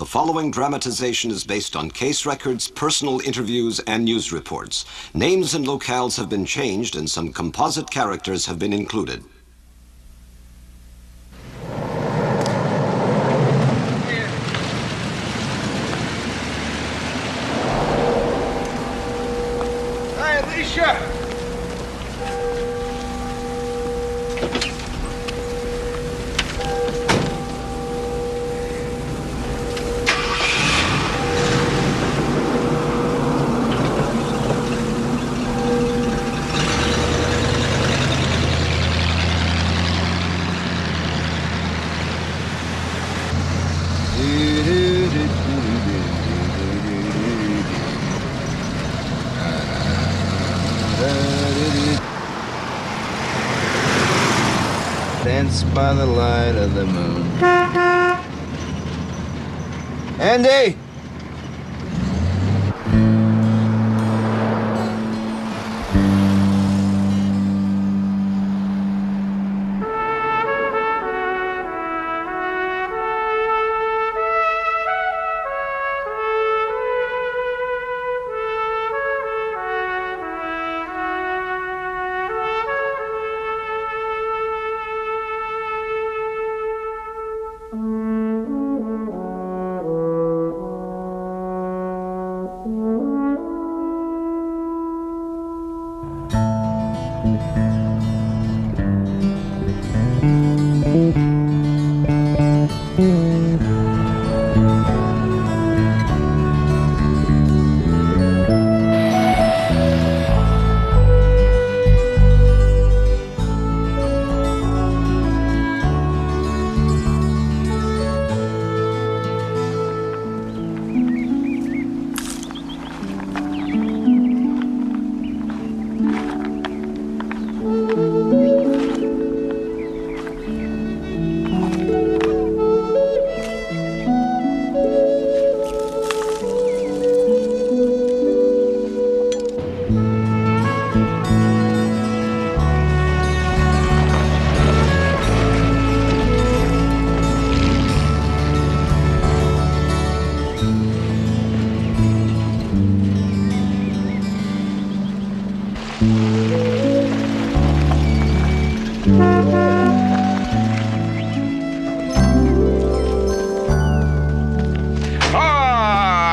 following dramatization is based on case records, personal interviews, and news reports. Names and locales have been changed, and some composite characters have been included. Hey, Alicia! Dance by the light of the moon. Andy!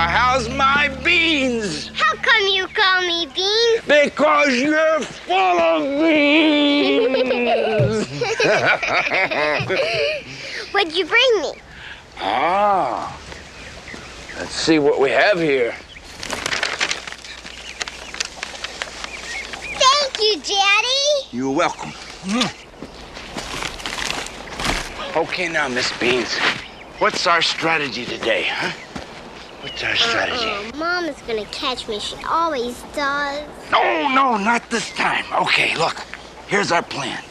How's my beans? How come you call me Beans? Because you're full of beans. What'd you bring me? Let's see what we have here. Thank you, Daddy. You're welcome. Okay, now, Miss Beans, what's our strategy today, huh? What's our strategy? Mom is gonna catch me. She always does. No, not this time. Okay, look, here's our plan.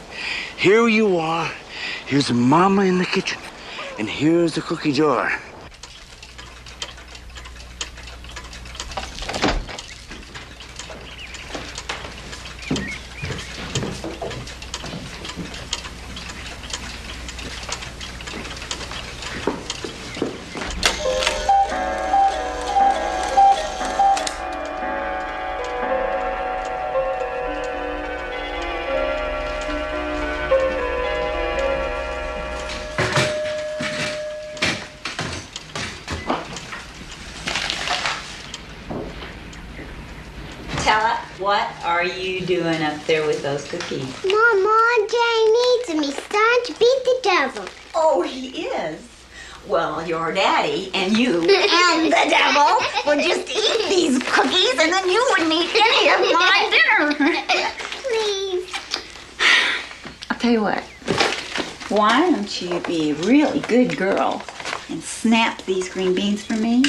Here you are. Here's Mama in the kitchen, and here's the cookie jar. Tella, what are you doing up there with those cookies? Mama, Daddy needs me. Starting to beat the devil. Oh, he is. Well, your daddy and you and the devil would just eat these cookies and then you wouldn't eat any of my dinner. Please. I'll tell you what. Why don't you be a really good girl and snap these green beans for me?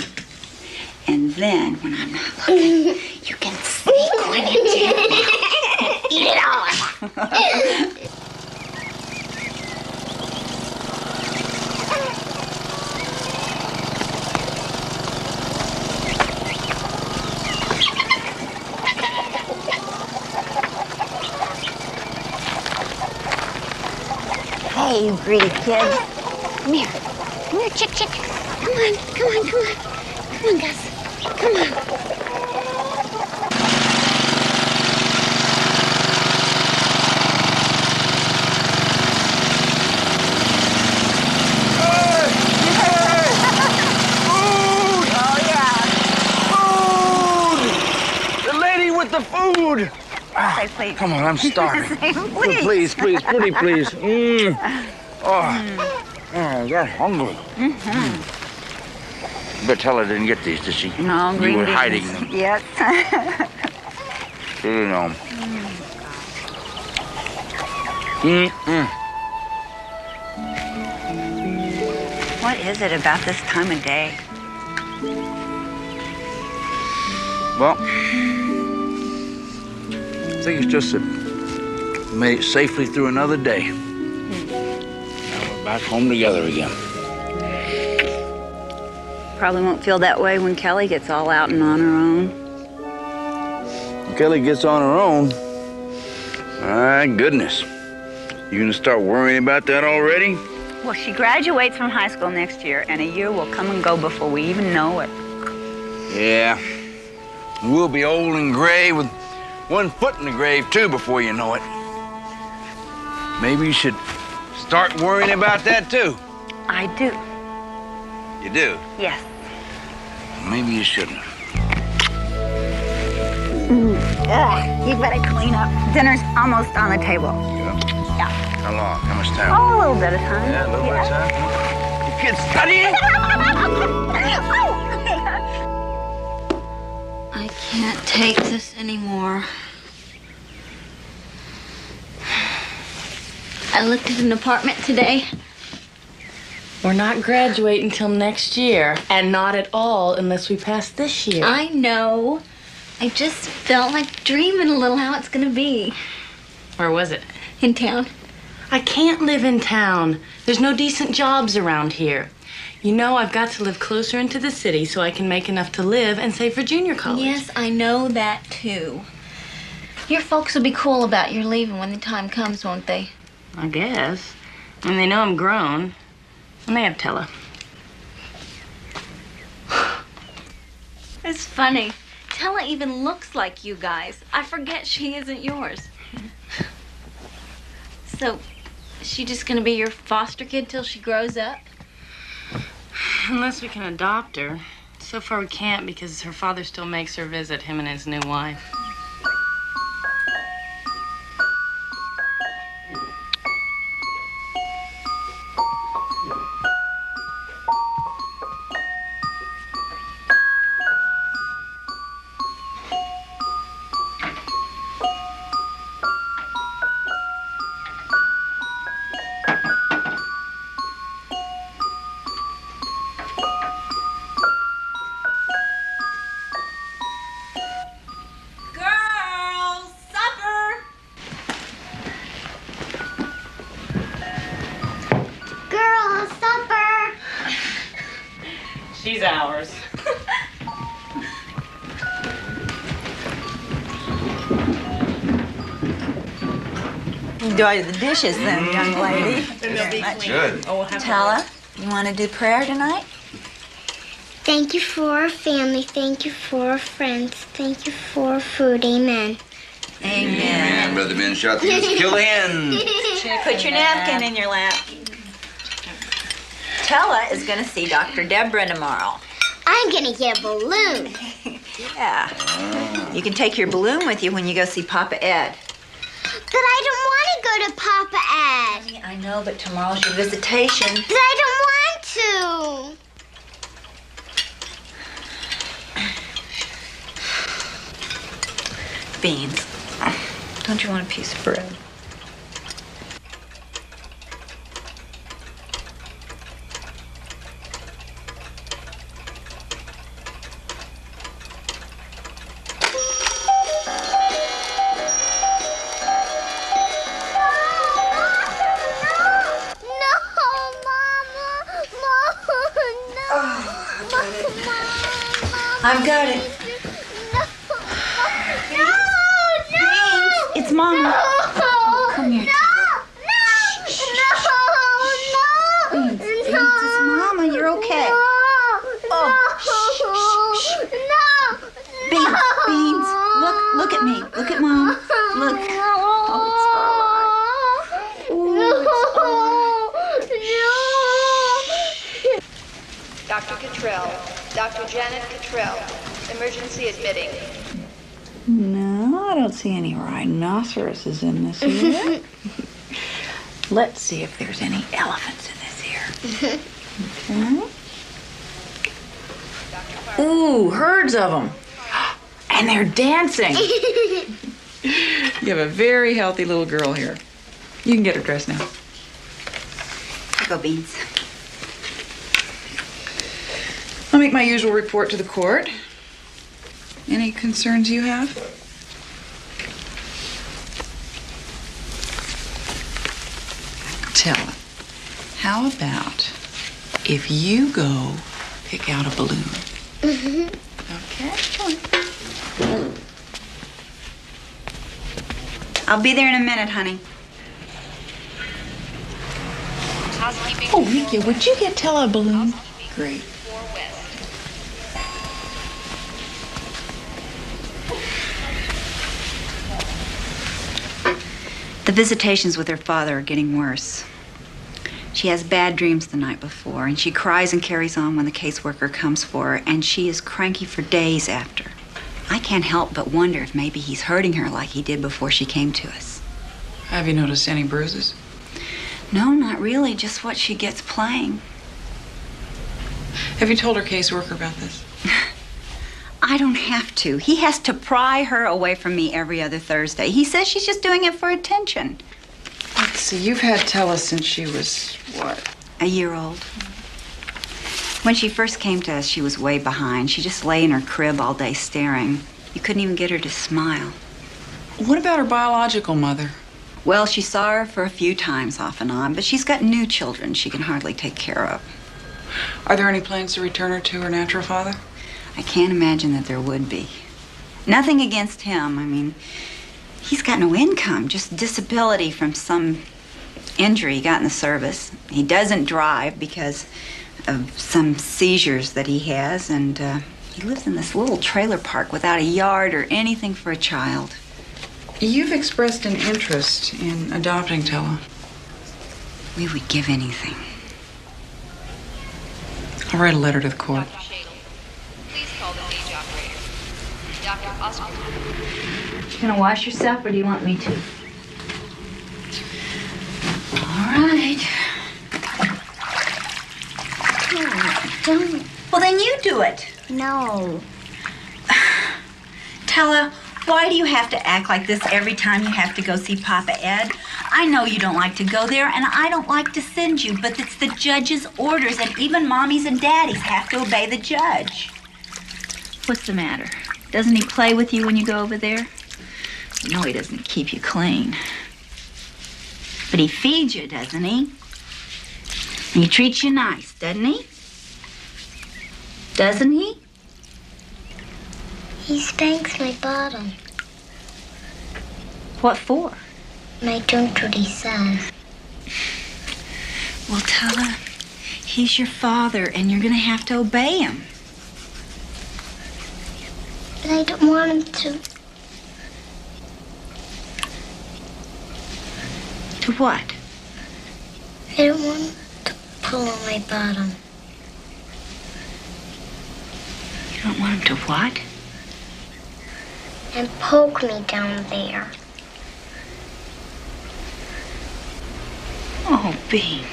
And then, when I'm not looking, you can sneak one into your mouth and eat it all. Hey, you greedy kid. Come here. Come here, chick, chick. Come on, come on, come on. Come on, Gus. Come on. The food! Say please. Come on, I'm starving. Say please. Please, please, pretty please. Oh, I got hungry. But tell her I didn't get these, did she? No, you green were beans. hiding them. Yes. You know. What is it about this time of day? Well, I think it's just that we made it safely through another day. Now we're back home together again. Probably won't feel that way when Kelly gets all out and on her own. When Kelly gets on her own, my goodness. You gonna start worrying about that already? Well, she graduates from high school next year, and a year will come and go before we even know it. Yeah. We'll be old and gray with one foot in the grave, too, before you know it. Maybe you should start worrying about that, too. I do. You do? Yes. Maybe you shouldn't. You better clean up. Dinner's almost on the table. Yeah? Yeah. How long? How much time? Oh, a little bit of time. Yeah, a little bit of time. You kids studying? I can't take this anymore. I looked at an apartment today. We're not graduating until next year, and not at all unless we pass this year. I know. I just felt like dreaming a little how it's gonna be. Where was it? In town. I can't live in town. There's no decent jobs around here. You know, I've got to live closer into the city so I can make enough to live and save for junior college. Yes, I know that too. Your folks will be cool about your leaving when the time comes, won't they? I guess. I mean, they know I'm grown. And they have Tella. It's funny. Tella even looks like you guys. I forget she isn't yours. So, is she just gonna be your foster kid till she grows up? Unless we can adopt her. So far we can't because her father still makes her visit him and his new wife. She's ours. Enjoy the dishes then, young lady. They'll be clean. Good. Oh, we'll have Tala, you want to do prayer tonight? Thank you for our family. Thank you for our friends. Thank you for our food. Amen. Amen, Brother Ben. Shot the kill the hen. Put your napkin in your lap. Tella is going to see Dr. Deborah tomorrow. I'm gonna get a balloon. Yeah. You can take your balloon with you when you go see Papa Ed. But I don't want to go to Papa Ed. I know, but tomorrow's your visitation. But I don't want to. Beans. Don't you want a piece of bread? I've got it. No! It's Mama. No! Come here. No! No! Beans, it's Mama. You Dr. Cottrell. Dr. Janet Cottrell. Emergency admitting. No, I don't see any rhinoceroses in this here. Let's see if there's any elephants in this here. Okay. Ooh, herds of them. And they're dancing. You have a very healthy little girl here. You can get her dressed now. Here go, Beans. I'll make my usual report to the court. Any concerns you have? Tell her, how about if you go pick out a balloon? Okay, come on. I'll be there in a minute, honey. Oh, Nikki, would you get Tella a balloon? Great. The visitations with her father are getting worse. She has bad dreams the night before, and she cries and carries on when the caseworker comes for her, and she is cranky for days after. I can't help but wonder if maybe he's hurting her like he did before she came to us. Have you noticed any bruises? No, not really, just what she gets playing. Have you told her caseworker about this? I don't have to. He has to pry her away from me every other Thursday. He says she's just doing it for attention. Let's see, you've had Tella since she was, what? A year old. When she first came to us, she was way behind. She just lay in her crib all day staring. You couldn't even get her to smile. What about her biological mother? Well, she saw her for a few times off and on, but she's got new children she can hardly take care of. Are there any plans to return her to her natural father? I can't imagine that there would be. Nothing against him. I mean, he's got no income, just disability from some injury he got in the service. He doesn't drive because of some seizures that he has, and he lives in this little trailer park without a yard or anything for a child. You've expressed an interest in adopting Tella. We would give anything. I'll write a letter to the court. Dr. Shadle, please call the cage operator. Dr. Oscar. You gonna wash yourself, or do you want me to? All right. Oh, don't. Well, then you do it. No. Tella, why do you have to act like this every time you have to go see Papa Ed? I know you don't like to go there, and I don't like to send you, but it's the judge's orders, and even mommies and daddies have to obey the judge. What's the matter? Doesn't he play with you when you go over there? You know he doesn't keep you clean. But he feeds you, doesn't he? And he treats you nice, doesn't he? Doesn't he? He spanks my bottom. What for? I don't do what he says. Well, Tella, he's your father, and you're gonna have to obey him. But I don't want him to. To what? I don't want him to pull on my bottom. You don't want him to what? And poke me down there. Oh, Beans.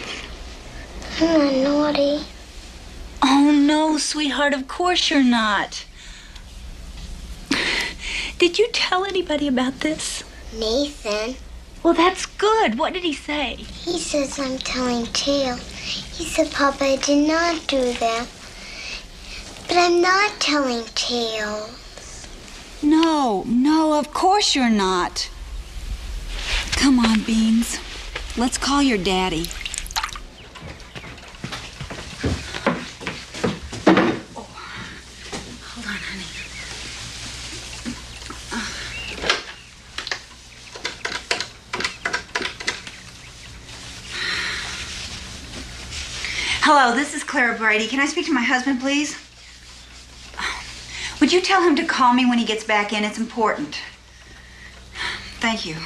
I'm not naughty. Oh, no, sweetheart, of course you're not. Did you tell anybody about this? Nathan. Well, that's good. What did he say? He says I'm telling tale. He said, Papa, I did not do that. But I'm not telling tale. No, of course you're not. Come on, Beans. Let's call your daddy. Oh, hold on, honey. Hello, this is Clara Brady. Can I speak to my husband, please? Would you tell him to call me when he gets back in? It's important. Thank you.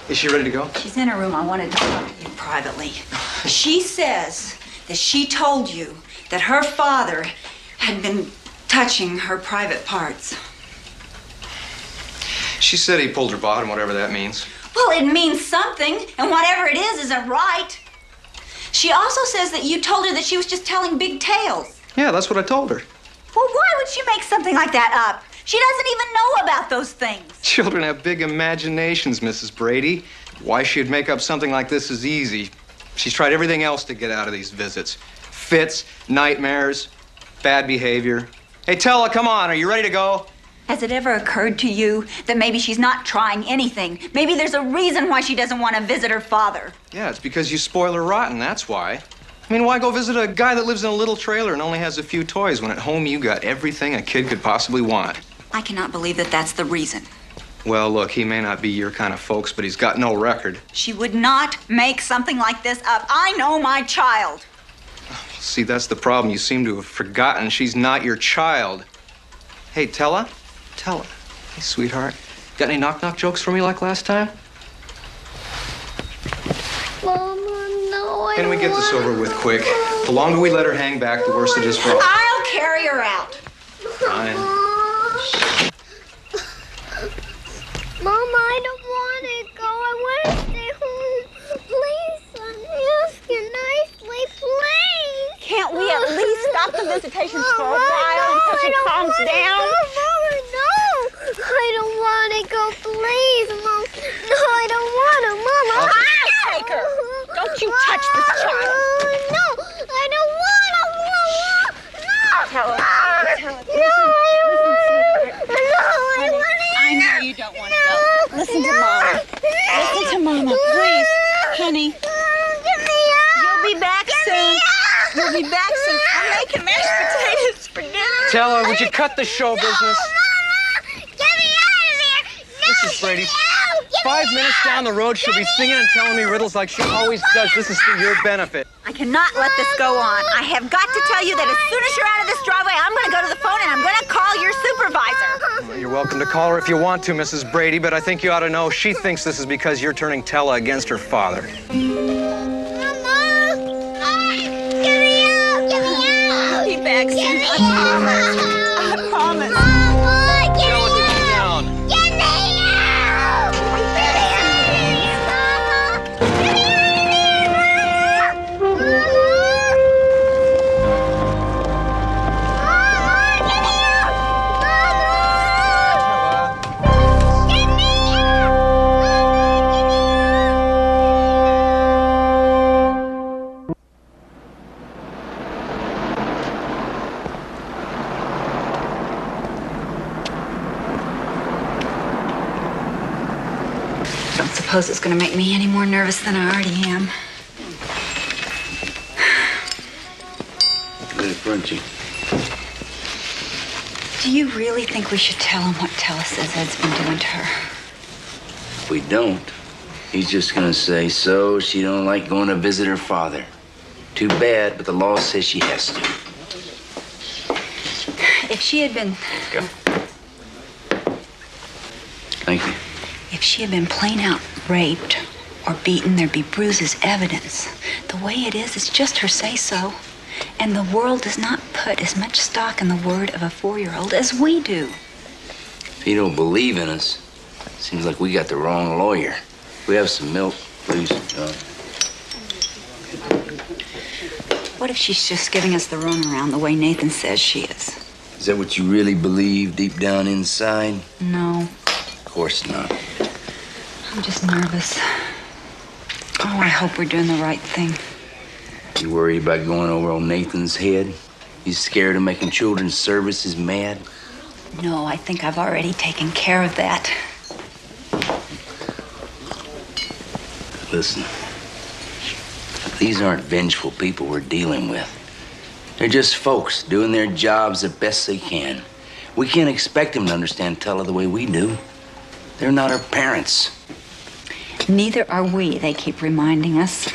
Is she ready to go? She's in her room. I wanted to talk to you privately. She says that she told you that her father had been touching her private parts. She said he pulled her bottom, whatever that means. Well, it means something, and whatever it is isn't right. She also says that you told her that she was just telling big tales. Yeah, that's what I told her. Well, why would she make something like that up? She doesn't even know about those things. Children have big imaginations, Mrs. Brady. Why she'd make up something like this is easy. She's tried everything else to get out of these visits. Fits, nightmares, bad behavior. Hey, Tella, come on. Are you ready to go? Has it ever occurred to you that maybe she's not trying anything? Maybe there's a reason why she doesn't want to visit her father. Yeah, it's because you spoil her rotten, that's why. I mean, why go visit a guy that lives in a little trailer and only has a few toys when at home you got everything a kid could possibly want? I cannot believe that that's the reason. Well, look, he may not be your kind of folks, but he's got no record. She would not make something like this up. I know my child. See, that's the problem. You seem to have forgotten she's not your child. Hey, Tella? Tella. Hey, sweetheart. Got any knock-knock jokes for me like last time? Mama, no, Can we get this over with quick? The longer we let her hang back, the worse it is for all. I'll carry her out. Fine. Mama, I don't want to go. I want to stay home. Please, I'm asking nicely, please. Can't we at least stop the visitations for a while until she calms down? Mama, no. I don't want to go, please, Mom. No, I don't want to, Mama. I'll take her. Don't you touch this child. No, I don't want to, Mama. No. Tell her. No, I want to. I know you don't want to go. Listen to Mama. Listen to Mama, please. Honey. Get me out. You'll be back soon. You'll be back soon. I'm making mashed potatoes for dinner. Tella, would you cut the show business? Mama, get me out of there. No, Mrs. Brady, get me out. Get 5 me minutes out. down the road, she'll be singing and telling me riddles like she always does. This is for your benefit. I cannot let this go on. I have got to tell you that as soon as you're out of this driveway, I'm going to go to the phone and I'm going to call your supervisor. Well, you're welcome to call her if you want to, Mrs. Brady, but I think you ought to know she thinks this is because you're turning Tella against her father. Mama, get me out. Get me out. I'll be back soon. Get me I out. promise. I promise. Mama, get Tella, me get me out. down. Get me out. Get me out. Mama, get me out. Mama, get me out. I don't suppose it's going to make me any more nervous than I already am. Good crunchy. Do you really think we should tell him what Tella says Ed's been doing to her? If we don't, he's just gonna say, so she don't like going to visit her father. Too bad, but the law says she has to. If she had been... Go. Thank you. If she had been plain out raped or beaten, there'd be bruises, evidence. The way it is, it's just her say-so. And the world does not put as much stock in the word of a 4-year-old as we do. If you don't believe in us, seems like we got the wrong lawyer. We have some milk, please, John. What if she's just giving us the runaround the way Nathan says she is? Is that what you really believe deep down inside? No, Of course not. I'm just nervous. Oh, I hope we're doing the right thing. You worried about going over on Nathan's head? You scared of making children's services mad? No, I think I've already taken care of that. Listen, these aren't vengeful people we're dealing with. They're just folks doing their jobs the best they can. We can't expect them to understand Tella the way we do. They're not our parents. Neither are we, they keep reminding us.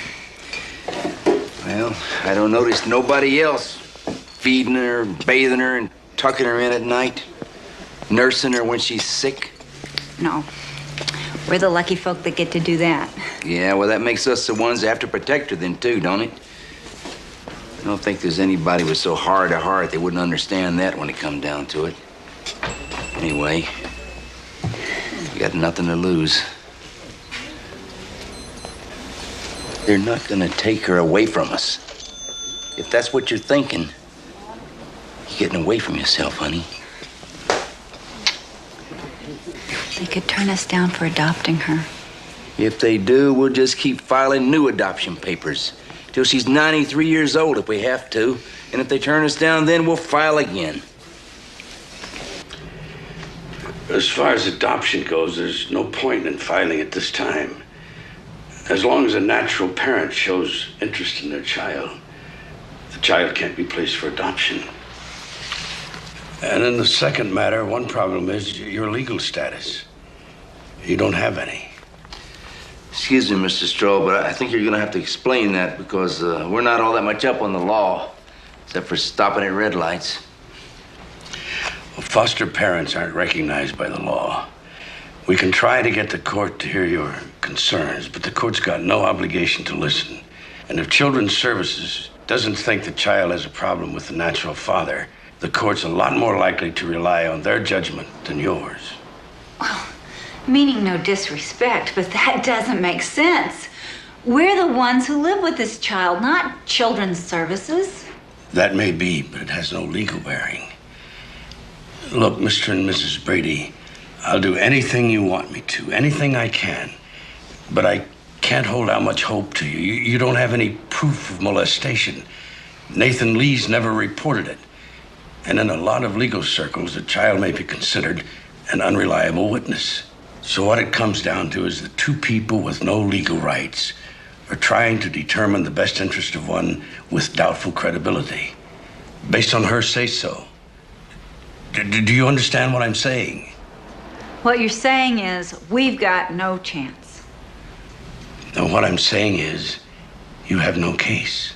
Well, I don't notice nobody else feeding her, bathing her, and tucking her in at night, nursing her when she's sick. No. We're the lucky folk that get to do that. Yeah, well, that makes us the ones that have to protect her then, too, don't it? I don't think there's anybody with so hard a heart they wouldn't understand that when it come down to it. Anyway, you got nothing to lose. They're not gonna take her away from us. If that's what you're thinking, you're getting away from yourself, honey. They could turn us down for adopting her. If they do, we'll just keep filing new adoption papers till she's 93 years old if we have to. And if they turn us down, then we'll file again. As far as adoption goes, there's no point in filing at this time. As long as a natural parent shows interest in their child, the child can't be placed for adoption. And in the second matter, one problem is your legal status. You don't have any. Excuse me, Mr. Stroll, but I think you're gonna have to explain that because we're not all that much up on the law, except for stopping at red lights. Well, foster parents aren't recognized by the law. We can try to get the court to hear your concerns, but the court's got no obligation to listen. And if Children's Services doesn't think the child has a problem with the natural father, the court's a lot more likely to rely on their judgment than yours. Well, meaning no disrespect, but that doesn't make sense. We're the ones who live with this child, not Children's Services. That may be, but it has no legal bearing. Look, Mr. and Mrs. Brady, I'll do anything you want me to, anything I can. But I can't hold out much hope to you. You don't have any proof of molestation. Nathan Lee's never reported it. And in a lot of legal circles, the child may be considered an unreliable witness. So what it comes down to is that two people with no legal rights are trying to determine the best interest of one with doubtful credibility, based on her say-so. Do you understand what I'm saying? What you're saying is we've got no chance. No, what I'm saying is you have no case.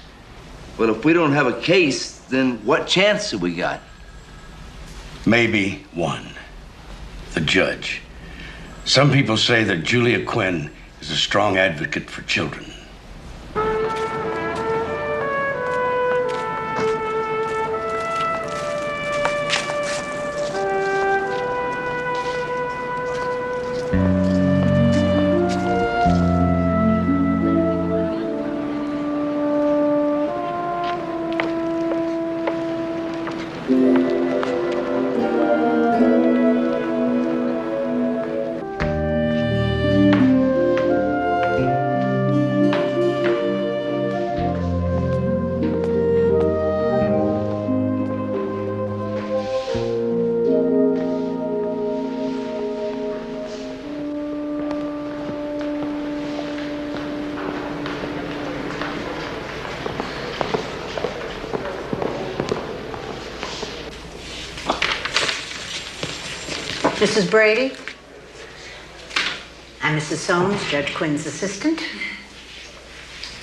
Well, if we don't have a case, then what chance have we got? Maybe one. The judge. Some people say that Julia Quinn is a strong advocate for children. Mrs. Brady? I'm Mrs. Soames, Judge Quinn's assistant.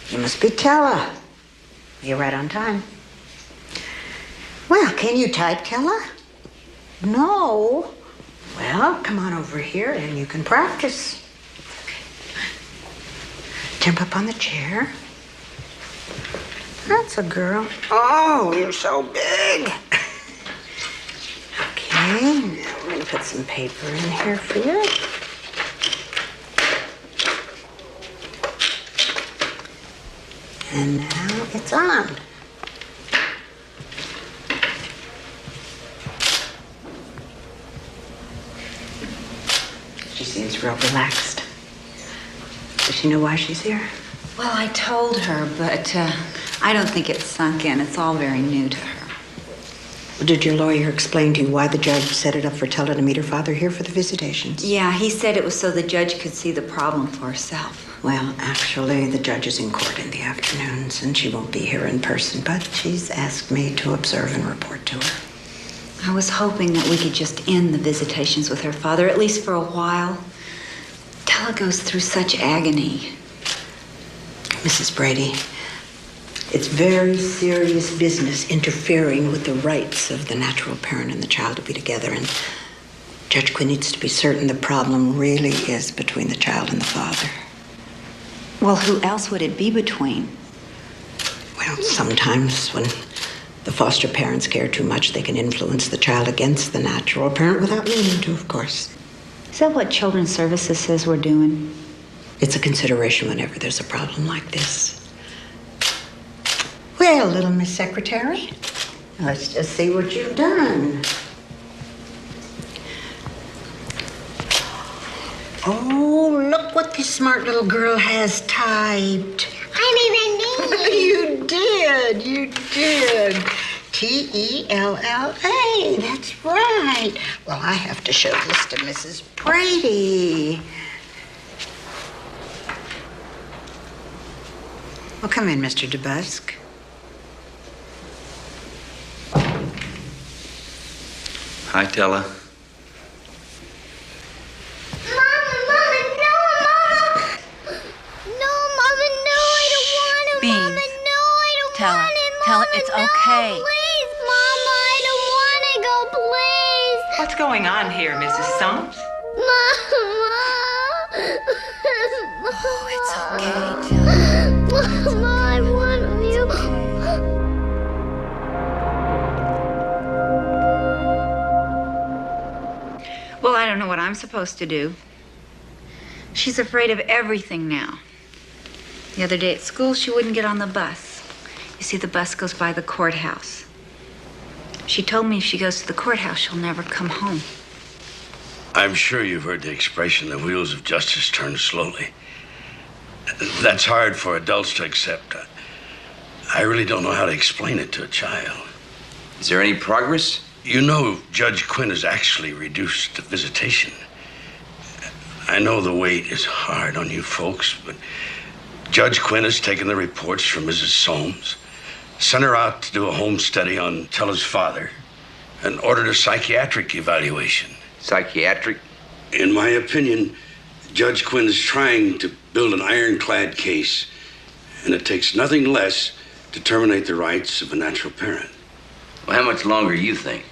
You must be Kella. You're right on time. Well, can you type, Kella? No. Well, come on over here and you can practice. Jump up on the chair. That's a girl. Oh, you're so big. Okay, now we're going to put some paper in here for you. And now it's on. She seems real relaxed. Does she know why she's here? Well, I told her, but I don't think it's sunk in. It's all very new to her. Well, did your lawyer explain to you why the judge set it up for Tella to meet her father here for the visitations? Yeah, he said it was so the judge could see the problem for herself. Well, actually, the judge is in court in the afternoons, and she won't be here in person, but she's asked me to observe and report to her. I was hoping that we could just end the visitations with her father, at least for a while. Tella goes through such agony. Mrs. Brady, it's very serious business interfering with the rights of the natural parent and the child to be together, and Judge Quinn needs to be certain the problem really is between the child and the father. Well, who else would it be between? Well, sometimes when the foster parents care too much, they can influence the child against the natural parent without meaning to, of course. Is that what Children's Services says we're doing? It's a consideration whenever there's a problem like this. Well, little Miss Secretary, let's just see what you've done. Oh, look what this smart little girl has typed. I made a name. You did. Tella. That's right. Well, I have to show this to Mrs. Brady. Well, come in, Mr. DeBusk. Hi, Tella. Tell it it's okay. Please, Mama, I don't want to go, please. What's going on here, Mrs. Stumps? Mama. Oh, it's okay, Tella. Mama, I want you. Well, I don't know what I'm supposed to do. She's afraid of everything now. The other day at school, she wouldn't get on the bus. You see, the bus goes by the courthouse. She told me if she goes to the courthouse, she'll never come home. I'm sure you've heard the expression, the wheels of justice turn slowly. That's hard for adults to accept. I really don't know how to explain it to a child. Is there any progress? You know, Judge Quinn has actually reduced the visitation. I know the weight is hard on you folks, but Judge Quinn has taken the reports from Mrs. Soames, sent her out to do a home study on Tella's father, and ordered a psychiatric evaluation. Psychiatric? In my opinion, Judge Quinn is trying to build an ironclad case, and it takes nothing less to terminate the rights of a natural parent. Well, how much longer you think?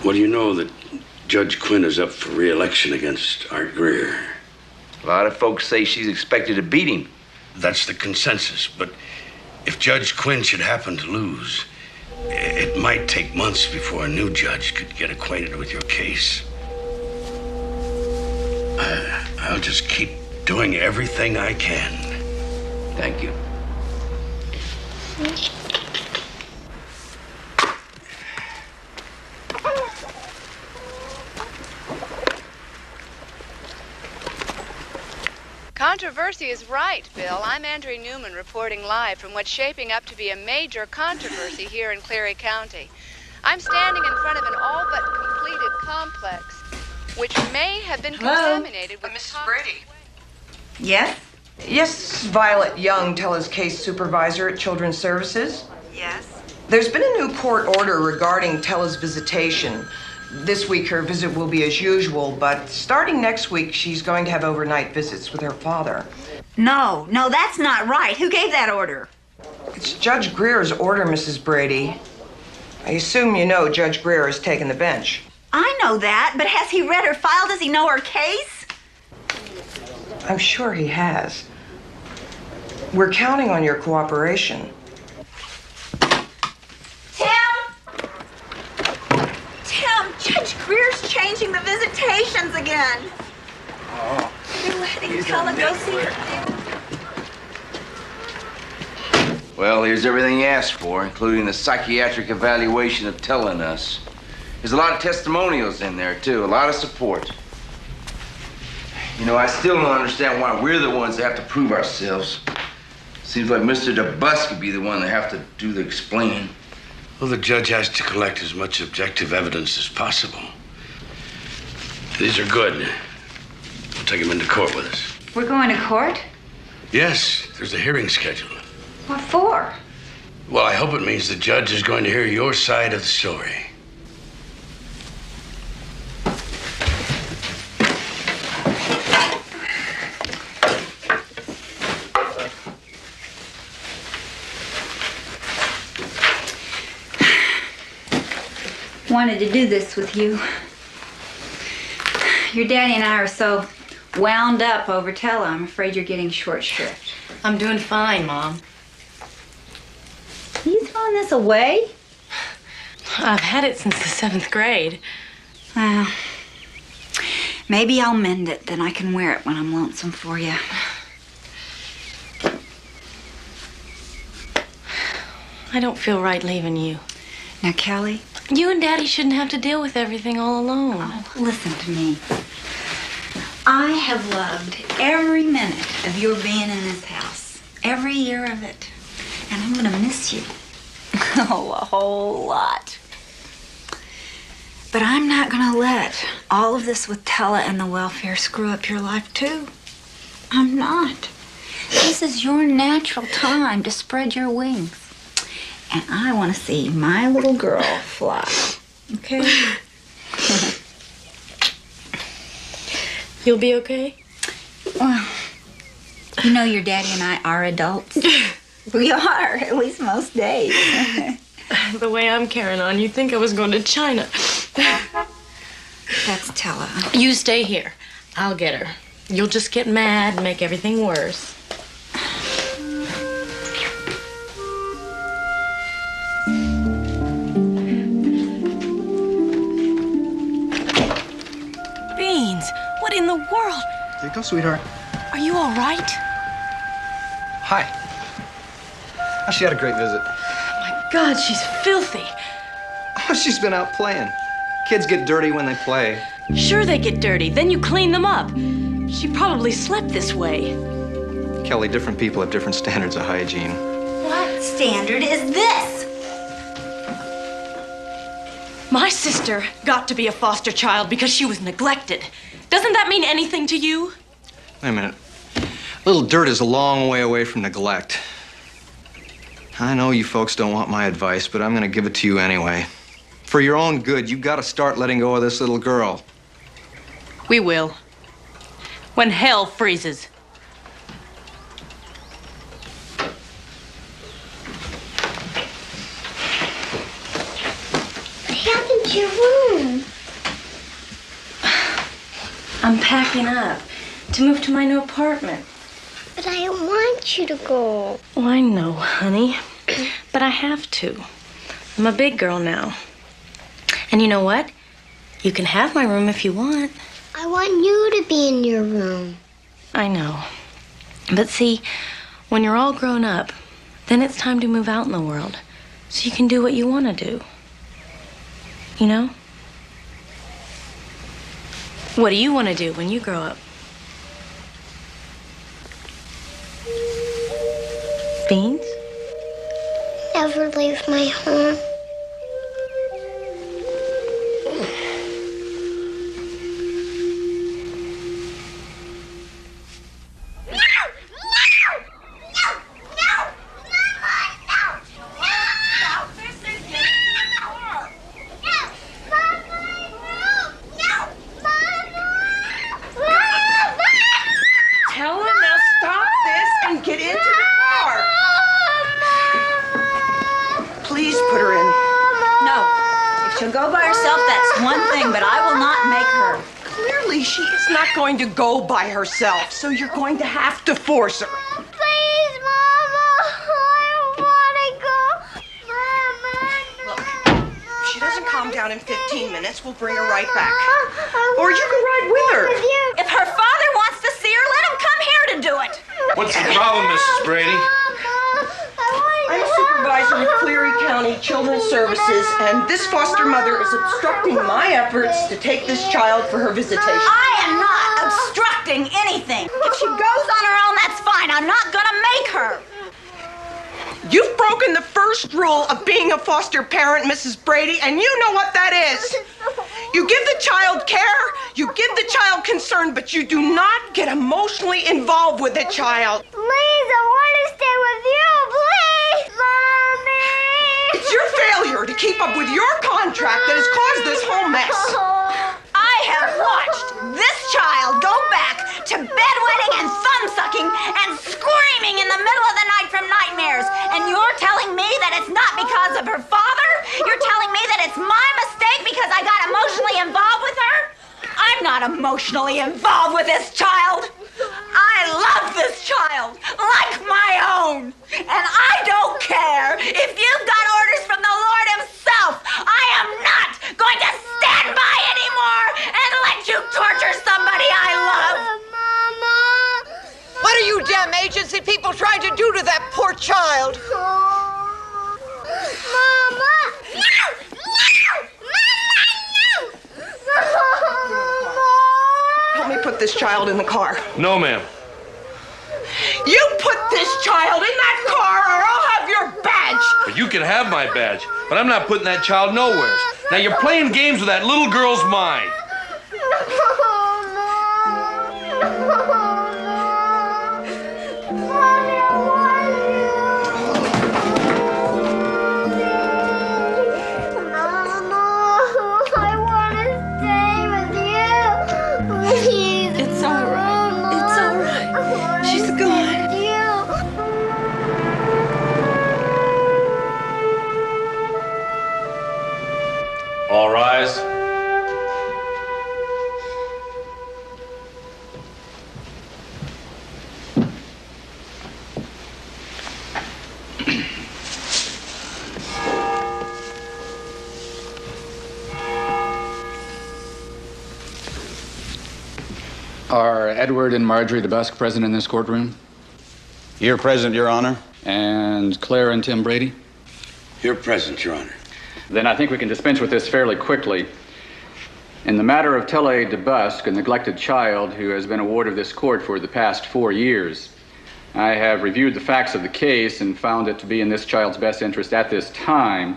Well, you know that Judge Quinn is up for re-election against Art Greer. A lot of folks say she's expected to beat him. That's the consensus, but if Judge Quinn should happen to lose, it might take months before a new judge could get acquainted with your case. I'll just keep doing everything I can. Thank you. Controversy is right, Bill. I'm Andrea Newman reporting live from what's shaping up to be a major controversy here in Cleary County. I'm standing in front of an all but completed complex, which may have been contaminated with Mrs. Brady. Yes? Yes, Violet Young, Tella's case supervisor at Children's Services. Yes? There's been a new court order regarding Tella's visitation. This week her visit will be as usual, but starting next week she's going to have overnight visits with her father. No, that's not right. Who gave that order? It's Judge Greer's order, Mrs. Brady. I assume you know Judge Greer has taken the bench. I know that, but has he read her file? Does he know her case? I'm sure he has. We're counting on your cooperation. Tim, Judge Greer's changing the visitations again. Oh. They're letting Tella go see her. Well, here's everything you asked for, including the psychiatric evaluation of Tella and us. There's a lot of testimonials in there, too, a lot of support. You know, I still don't understand why we're the ones that have to prove ourselves. Seems like Mr. DeBusk could be the one that have to do the explaining. Well, the judge has to collect as much objective evidence as possible. These are good. We'll take them into court with us. We're going to court? Yes, there's a hearing scheduled. What for? Well, I hope it means the judge is going to hear your side of the story. Wanted to do this with you. Your daddy and I are so wound up over Tella, I'm afraid you're getting short shrift. I'm doing fine, Mom. Are you throwing this away? I've had it since the 7th grade. Well, maybe I'll mend it, then I can wear it when I'm lonesome for you. I don't feel right leaving you. Now, Kelly. You and Daddy shouldn't have to deal with everything all alone. Oh, listen to me. I have loved every minute of your being in this house. Every year of it. And I'm gonna miss you. Oh, a whole lot. But I'm not gonna let all of this with Tella and the welfare screw up your life, too. I'm not. This is your natural time to spread your wings. And I want to see my little girl fly. Okay? You'll be okay? Well, you know your daddy and I are adults. We are, at least most days. The way I'm carrying on, you'd think I was going to China. That's Tella. You stay here. I'll get her. You'll just get mad and make everything worse. Beans, what in the world? There you go, sweetheart. Are you all right? Hi. Oh, she had a great visit. My God, she's filthy. Oh, she's been out playing. Kids get dirty when they play. Sure they get dirty, then you clean them up. She probably slept this way. Kelly, different people have different standards of hygiene. What standard is this? My sister got to be a foster child because she was neglected. Doesn't that mean anything to you? Wait a minute. Little dirt is a long way away from neglect. I know you folks don't want my advice, but I'm gonna give it to you anyway. For your own good, you've got to start letting go of this little girl. We will. When hell freezes. What happened to your room? I'm packing up to move to my new apartment. But I don't want you to go. Oh, I know, honey. But I have to. I'm a big girl now. And you know what? You can have my room if you want. I want you to be in your room. I know. But see, when you're all grown up, then it's time to move out in the world so you can do what you want to do. You know? What do you want to do when you grow up? Beans? Never leave my home. To go by herself, so you're going to have to force her. Please, Mama, I don't want to go. Mama, Look, if she doesn't calm down in 15 minutes, we'll bring her right back. Or you can ride with her. If her father wants to see her, let him come here to do it. What's the problem, Mrs. Brady? I'm a supervisor with Cleary County Children's Services, and this foster mother is obstructing my efforts to take this child for her visitation. I am not obstructing anything. If she goes on her own, that's fine. I'm not gonna make her. You've broken the first rule of being a foster parent, Mrs. Brady, and you know what that is. You give the child care, you give the child concern, but you do not get emotionally involved with the child. Please, I want to stay with you, please, Mommy. It's your failure to keep up with your contract that has caused this whole mess. I have watched this child go back to bedwetting and thumb-sucking and screaming in the middle of the night from nightmares. And you're telling me that it's not because of her father? You're telling me that it's my mistake because I got emotionally involved with her? I'm not not emotionally involved with this child. I love this child like my own. And I don't care if you've got orders from the Lord himself. I am not going to stand by anymore and let you torture somebody I love. Mama! What are you damn agency people trying to do to that poor child? Mama! No! Help me put this child in the car. No, ma'am. You put this child in that car or I'll have your badge. But you can have my badge, but I'm not putting that child nowhere. Now you're playing games with that little girl's mind. All rise. Are Edward and Marjorie DeBusk present in this courtroom? Here present, Your Honor. And Claire and Tim Brady? Here present, Your Honor. Then I think we can dispense with this fairly quickly. In the matter of Telle DeBusk, a neglected child who has been a ward of this court for the past 4 years, I have reviewed the facts of the case and found it to be in this child's best interest at this time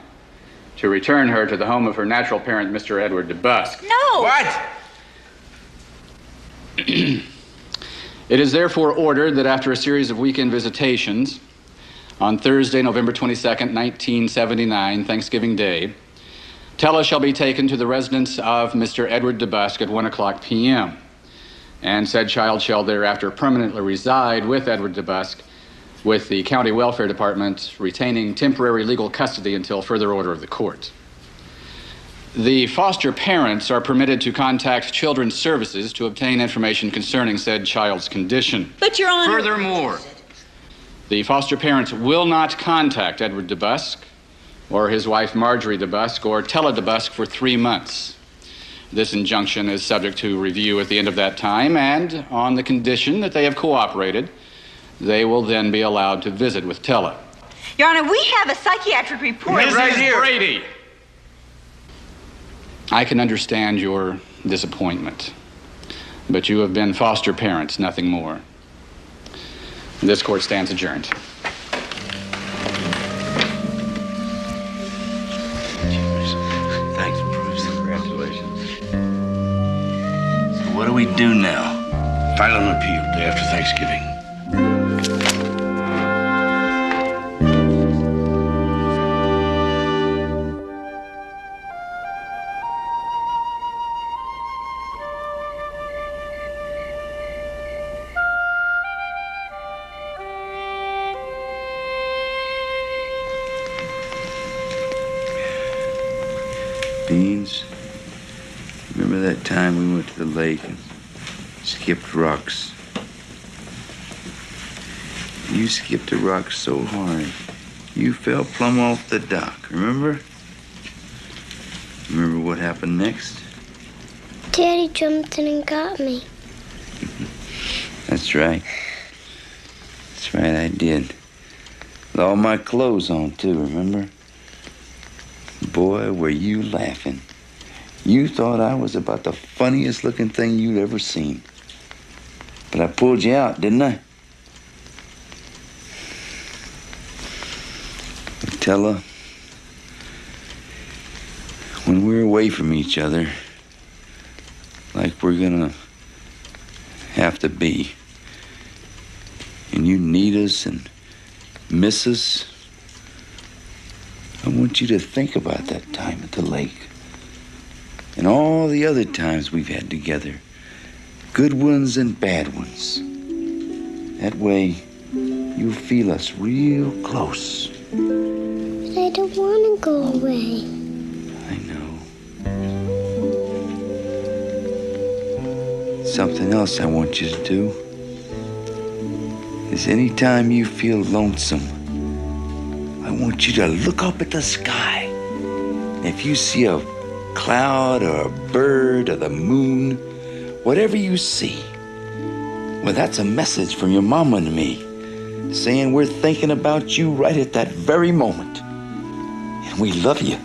to return her to the home of her natural parent, Mr. Edward DeBusk. No! What? It is therefore ordered that after a series of weekend visitations, on Thursday, November 22nd, 1979, Thanksgiving Day, Tella shall be taken to the residence of Mr. Edward DeBusk at 1:00 p.m. And said child shall thereafter permanently reside with Edward DeBusk, with the County Welfare Department retaining temporary legal custody until further order of the court. The foster parents are permitted to contact Children's Services to obtain information concerning said child's condition. But, Your Honor... Furthermore, the foster parents will not contact Edward DeBusk or his wife Marjorie DeBusk or Tella DeBusk for 3 months. This injunction is subject to review at the end of that time, and on the condition that they have cooperated, they will then be allowed to visit with Tella. Your Honor, we have a psychiatric report. Mrs. Brady! I can understand your disappointment, but you have been foster parents, nothing more. This court stands adjourned. Thanks, Bruce. Congratulations. So what do we do now? File an appeal day after Thanksgiving. Beans, remember that time we went to the lake and skipped rocks? You skipped a rock so hard, you fell plumb off the dock, remember? Remember what happened next? Daddy jumped in and got me. That's right. That's right, I did. With all my clothes on, too, remember? Boy, were you laughing. You thought I was about the funniest looking thing you'd ever seen. But I pulled you out, didn't I? Tella, when we're away from each other, like we're gonna have to be, and you need us and miss us, I want you to think about that time at the lake and all the other times we've had together, good ones and bad ones. That way, you'll feel us real close. But I don't want to go away. I know. Something else I want you to do is anytime you feel lonesome, I want you to look up at the sky. And if you see a cloud or a bird or the moon, whatever you see, well, that's a message from your mama and me saying we're thinking about you right at that very moment. And we love you.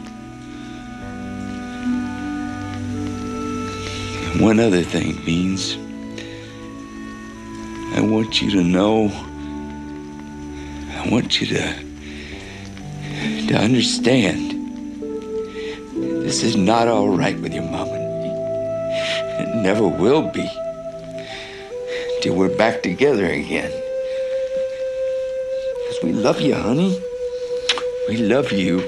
And one other thing, Beans. I want you to know, I want you to understand this is not all right with your mom and me. It never will be till we're back together again. Because we love you, honey. We love you.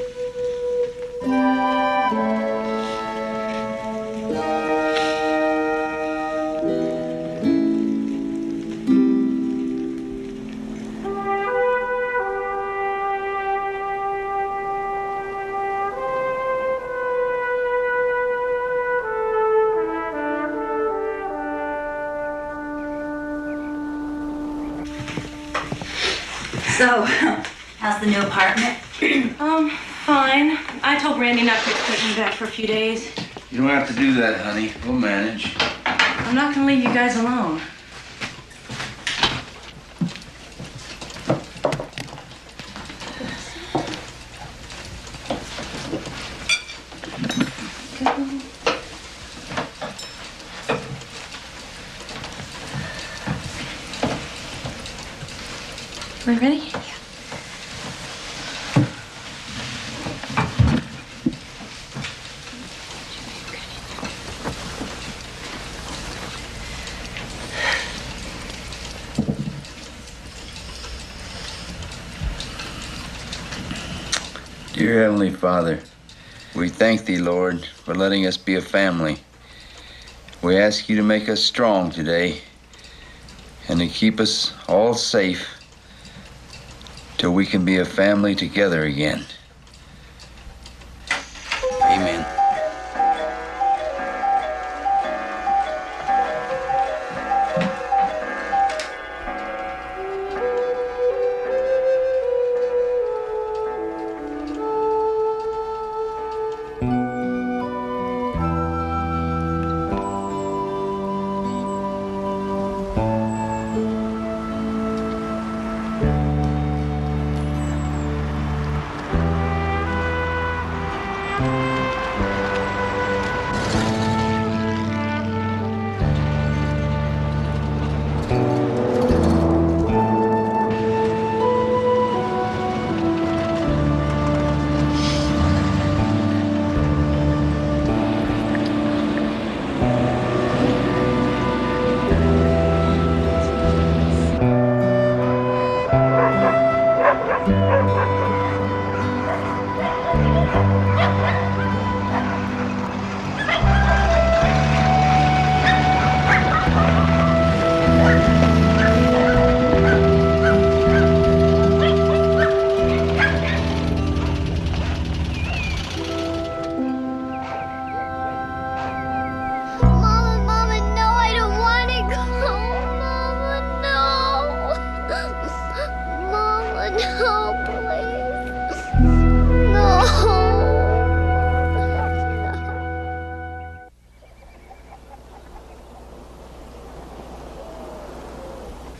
So, how's the new apartment? Fine. I told Randy not to expect me back for a few days. You don't have to do that, honey. We'll manage. I'm not gonna leave you guys alone. Am I ready? Yeah. Dear Heavenly Father, we thank Thee, Lord, for letting us be a family. We ask You to make us strong today and to keep us all safe till we can be a family together again. Amen.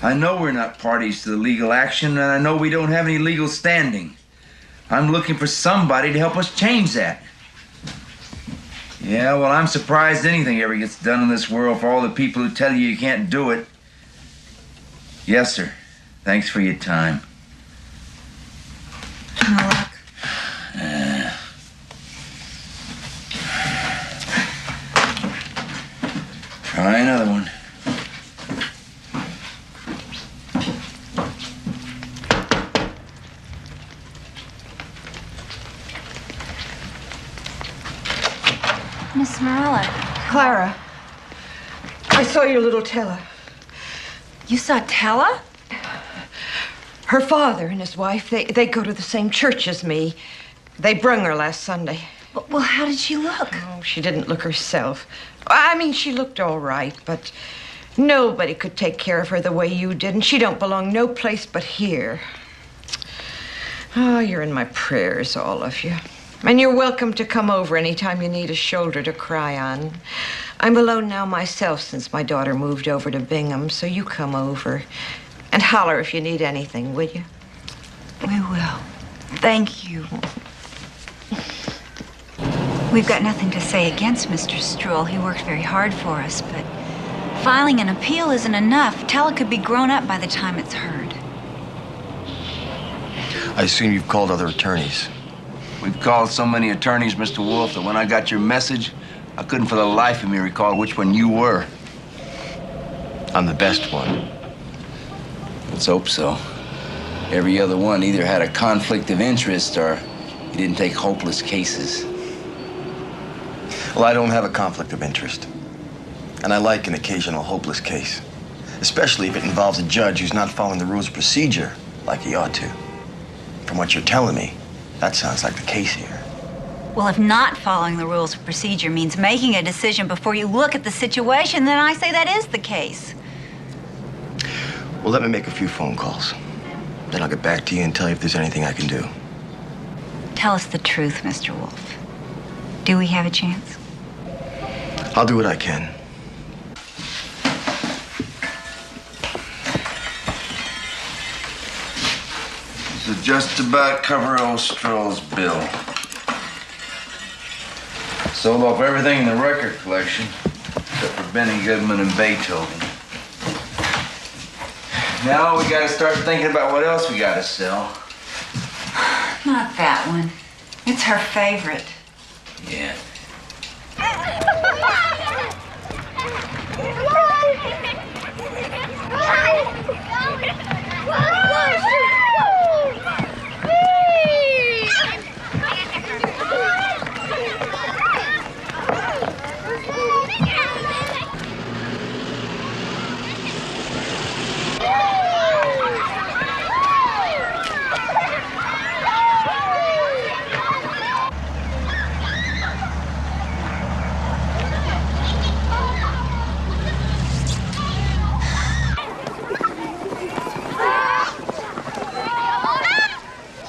I know we're not parties to the legal action, and I know we don't have any legal standing. I'm looking for somebody to help us change that. Yeah, well, I'm surprised anything ever gets done in this world for all the people who tell you can't do it. Yes, sir. Thanks for your time. No luck. Try another one. Miss Marla. Clara, I saw your little Tella. You saw Tella? Her father and his wife, they go to the same church as me. They brung her last Sunday. Well, how did she look? Oh, she didn't look herself. I mean, she looked all right, but Nobody could take care of her the way you did, and she don't belong no place but here. Oh, you're in my prayers, all of you. And you're welcome to come over anytime you need a shoulder to cry on. I'm alone now myself since my daughter moved over to Bingham, so you come over. And holler if you need anything, will you? We will. Thank you. We've got nothing to say against Mr. Struhl. He worked very hard for us, but filing an appeal isn't enough. Tella could be grown up by the time it's heard. I assume you've called other attorneys. We've called so many attorneys, Mr. Wolf, that when I got your message, I couldn't for the life of me recall which one you were. I'm the best one. Let's hope so. Every other one either had a conflict of interest or you didn't take hopeless cases. Well, I don't have a conflict of interest. And I like an occasional hopeless case. Especially if it involves a judge who's not following the rules of procedure like he ought to. From what you're telling me, that sounds like the case here. Well, if not following the rules of procedure means making a decision before you look at the situation, then I say that is the case. Well, let me make a few phone calls. Then I'll get back to you and tell you if there's anything I can do. Tell us the truth, Mr. Wolf. Do we have a chance? I'll do what I can. So just about cover old Struhl's bill. Sold off everything in the record collection, except for Benny Goodman and Beethoven. Now we gotta start thinking about what else we gotta sell. Not that one. It's her favorite. Yeah.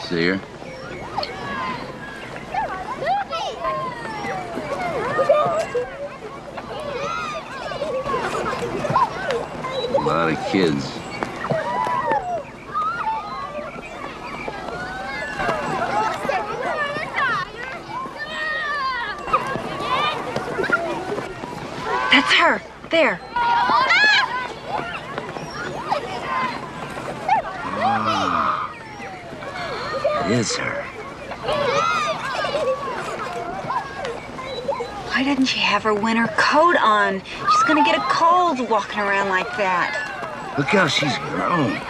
See her? A lot of kids. That's her. There. It is her. Why didn't she have her winter coat on? She's gonna get a cold walking around like that. Look how she's grown.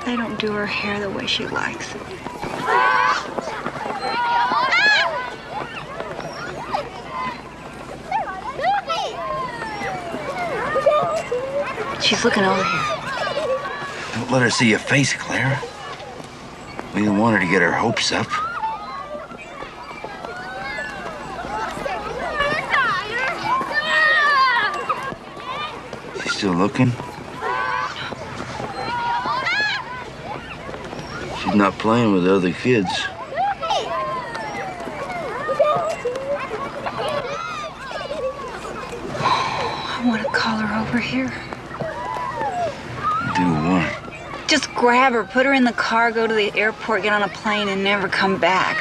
They don't do her hair the way she likes it. She's looking over here. Don't let her see your face, Claire. We didn't want her to get her hopes up. She's still looking? She's not playing with other kids. I want to call her over here. Do what? Just grab her, put her in the car, go to the airport, get on a plane, and never come back.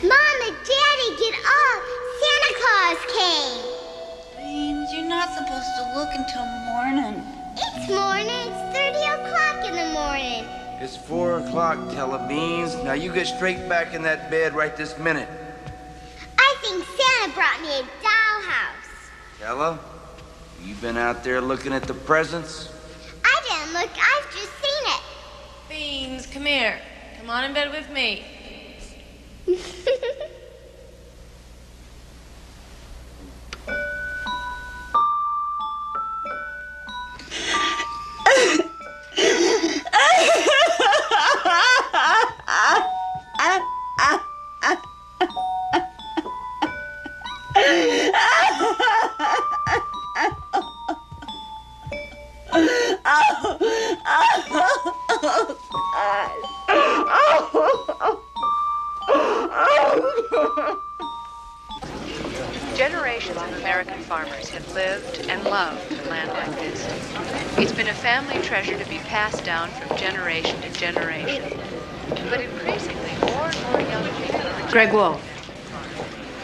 Mom and Daddy, get up! Santa Claus came! Beans, you're not supposed to look until morning. It's morning. It's 30 o'clock in the morning. It's 4 o'clock, Beans. Now you get straight back in that bed right this minute. I think Santa brought me a dollhouse. Ella, you been out there looking at the presents? I didn't look. I've just seen it. Beans, come here. Come on in bed with me. Generations of American farmers have lived and loved land like this. It's been a family treasure to be passed down from generation to generation. But increasingly, more and more young people are Greg Wolf.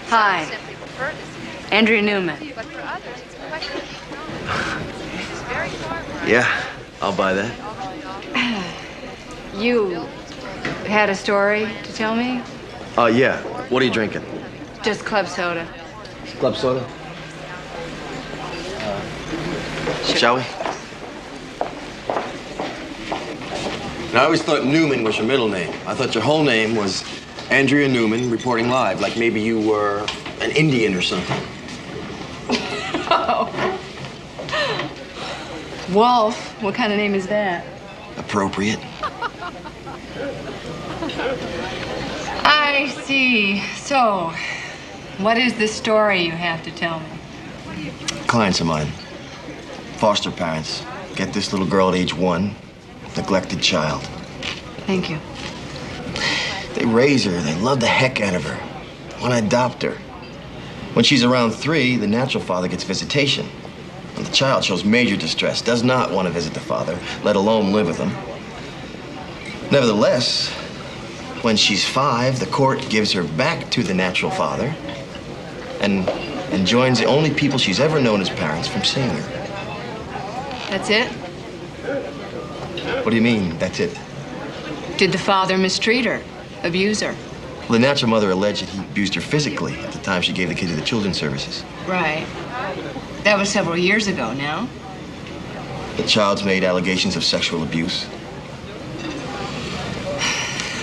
Hi. simply prefer this. Andrea Newman. But for others, it's a question of economics. This very farmer. Yeah, I'll buy that. You had a story to tell me? Yeah. What are you drinking? Just club soda. Club soda? Shall we? Now, I always thought Newman was your middle name. I thought your whole name was Andrea Newman, reporting live, like maybe you were an Indian or something. Wolf? What kind of name is that? Appropriate. I see. So, what is the story you have to tell me? Clients of mine, foster parents, get this little girl at age 1, neglected child. Thank you. They raise her, they love the heck out of her, want to adopt her. When she's around 3, the natural father gets visitation. And the child shows major distress, does not want to visit the father, let alone live with him. Nevertheless, when she's 5, the court gives her back to the natural father and enjoins the only people she's ever known as parents from seeing her. That's it? What do you mean, that's it? Did the father mistreat her? Abuse her? Well, the natural mother alleged that he abused her physically at the time she gave the kid to the children's services. Right. That was several years ago now. The child's made allegations of sexual abuse.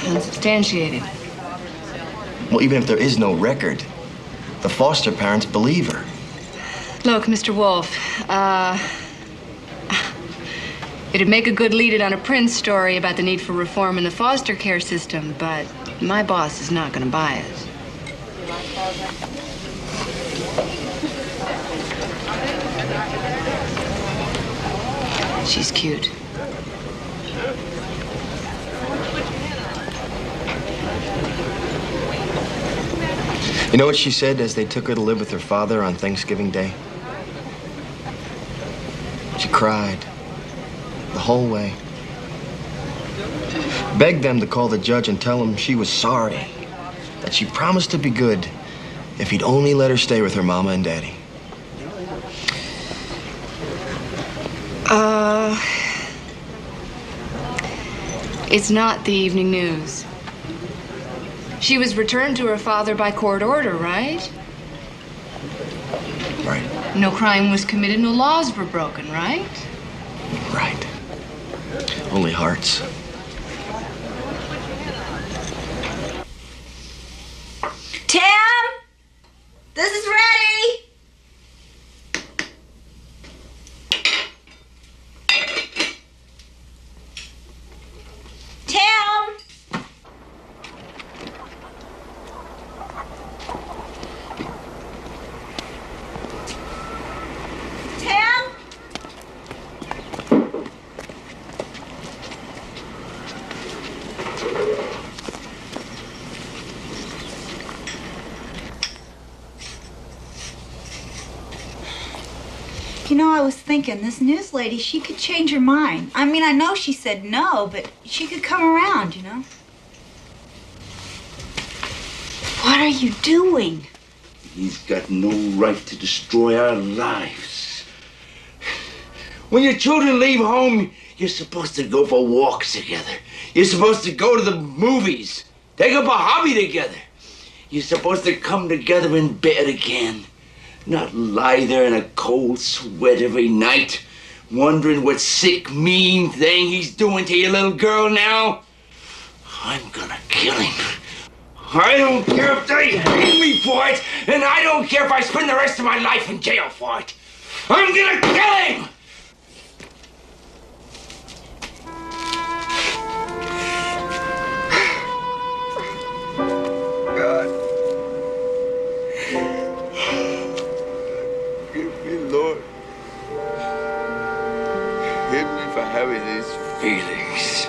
Unsubstantiated. Well, even if there is no record, the foster parents believe her. Look, Mr. Wolf, it'd make a good lead-in on a Prince story about the need for reform in the foster care system, but my boss is not going to buy it. She's cute. You know what she said as they took her to live with her father on Thanksgiving Day? She cried the whole way. Begged them to call the judge and tell him she was sorry, that she promised to be good if he'd only let her stay with her mama and daddy. It's not the evening news. She was returned to her father by court order, right? Right. No crime was committed, no laws were broken, right? Right. Only hearts. Tim! This is ready! Tim! Tim? You know, I was thinking, this news lady, she could change her mind. I mean, I know she said no, but she could come around, you know? What are you doing? He's got no right to destroy our lives. When your children leave home, you're supposed to go for walks together. You're supposed to go to the movies, take up a hobby together. You're supposed to come together in bed again, not lie there in a cold sweat every night, wondering what sick, mean thing he's doing to your little girl now. I'm gonna kill him. I don't care if they hang me for it, and I don't care if I spend the rest of my life in jail for it. I'm gonna kill him! God. Forgive me, Lord. Forgive me for having these feelings.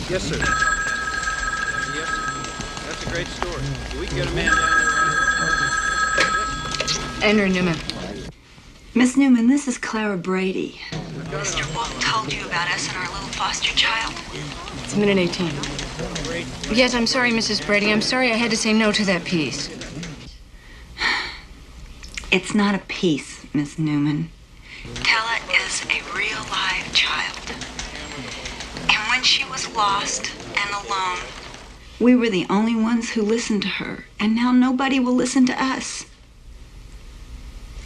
Yes, sir. Yes, that's a great story. We can get a man down there. Andrew Newman. Miss Newman, this is Clara Brady. Mr. Wolf told you about us and our little foster child. It's minute 18. Yes, I'm sorry, Mrs. Brady. I'm sorry I had to say no to that piece. It's not a piece, Miss Newman. Tella is a real live child. And when she was lost and alone, we were the only ones who listened to her. And now nobody will listen to us.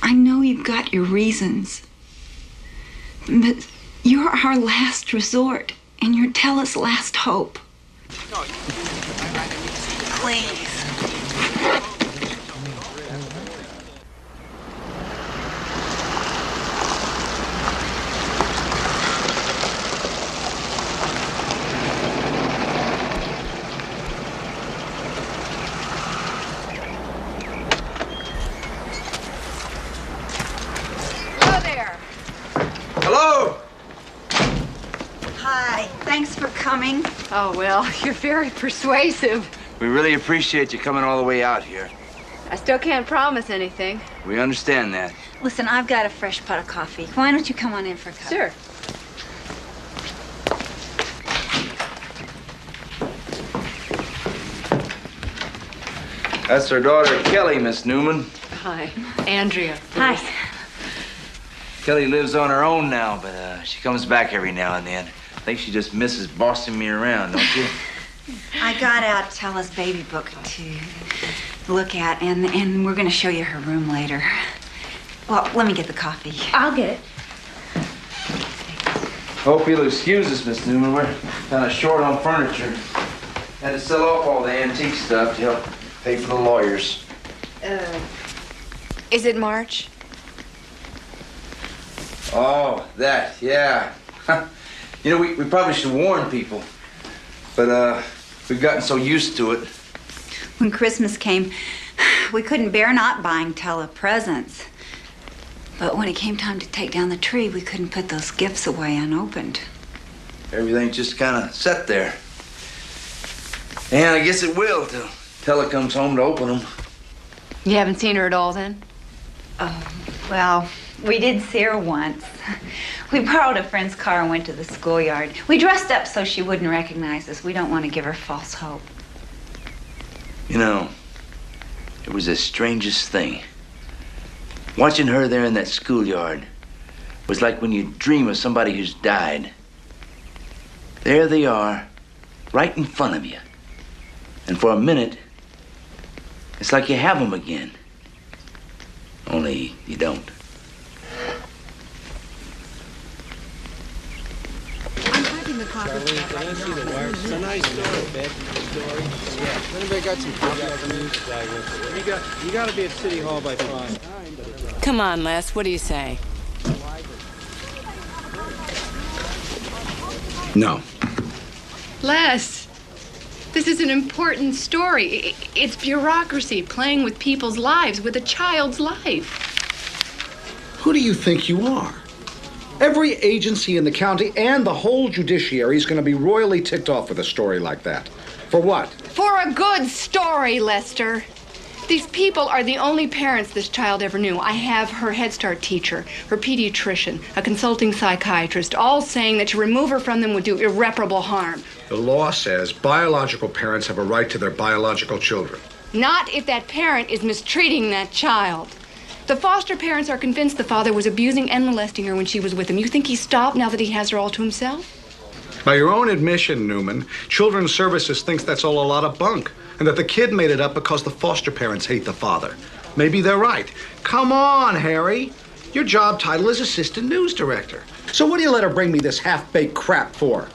I know you've got your reasons. But you're our last resort. And you're Tella's last hope. Please. Hello! Hi, thanks for coming. Oh, well, you're very persuasive. We really appreciate you coming all the way out here. I still can't promise anything. We understand that. Listen, I've got a fresh pot of coffee. Why don't you come on in for a cup? Sure. That's our daughter, Kelly, Miss Newman. Hi, Andrea. Hi. Kelly lives on her own now, but she comes back every now and then. I think she just misses bossing me around, don't you? I got out Tella's baby book to look at, and we're going to show you her room later. Well, let me get the coffee. I'll get it. Hope you'll excuse us, Miss Newman. We're kind of short on furniture. Had to sell off all the antique stuff to help pay for the lawyers. Is it March? Oh, that, yeah. You know, we probably should warn people, but we've gotten so used to it. When Christmas came, we couldn't bear not buying Tella presents. But when it came time to take down the tree, we couldn't put those gifts away unopened. Everything just kind of sat there. And I guess it will till Tella comes home to open them. You haven't seen her at all, then? Well, we did see her once. We borrowed a friend's car and went to the schoolyard. We dressed up so she wouldn't recognize us. We don't want to give her false hope. You know, it was the strangest thing. Watching her there in that schoolyard was like when you dream of somebody who's died. There they are, right in front of you. And for a minute, it's like you have them again. Only you don't. Charlene, can I see the wire? It's a nice story, babe. Story. Yeah. Anybody got some coffee on the news? You got to be at City Hall by 5. Come on, Les. What do you say? No. Les, this is an important story. It's bureaucracy playing with people's lives, with a child's life. Who do you think you are? Every agency in the county and the whole judiciary is going to be royally ticked off with a story like that. For what? For a good story, Lester. These people are the only parents this child ever knew. I have her Head Start teacher, her pediatrician, a consulting psychiatrist, all saying that to remove her from them would do irreparable harm. The law says biological parents have a right to their biological children. Not if that parent is mistreating that child. The foster parents are convinced the father was abusing and molesting her when she was with him. You think he stopped now that he has her all to himself? By your own admission, Newman, Children's Services thinks that's all a lot of bunk, and that the kid made it up because the foster parents hate the father. Maybe they're right. Come on, Harry. Your job title is Assistant News Director. So what do you let her bring me this half-baked crap for?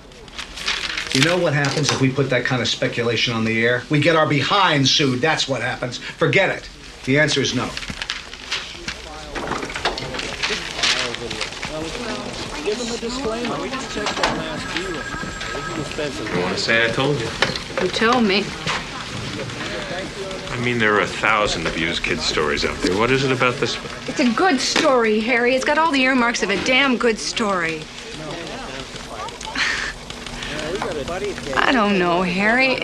You know what happens if we put that kind of speculation on the air? We get our behinds sued, that's what happens. Forget it. The answer is no. Give them a disclaimer. We just checked that last deal. You want to say I told you? You told me. I mean, there are 1,000 abused kids stories out there. What is it about this one? It's a good story, Harry. It's got all the earmarks of a damn good story. I don't know, Harry.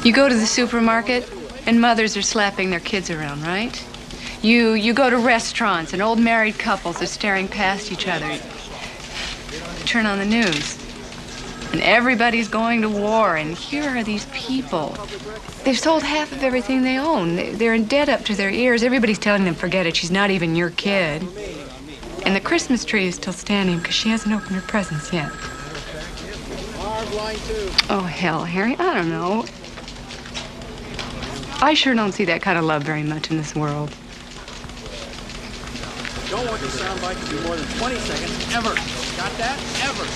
You go to the supermarket and mothers are slapping their kids around, right? You go to restaurants and old married couples are staring past each other. You turn on the news and everybody's going to war, and here are these people. They've sold half of everything they own. They're in debt up to their ears. Everybody's telling them, forget it, she's not even your kid. And the Christmas tree is still standing because she hasn't opened her presents yet. Oh, hell, Harry, I don't know. I sure don't see that kind of love very much in this world. Don't want your soundbite to be more than 20 seconds, ever. Got that? Ever.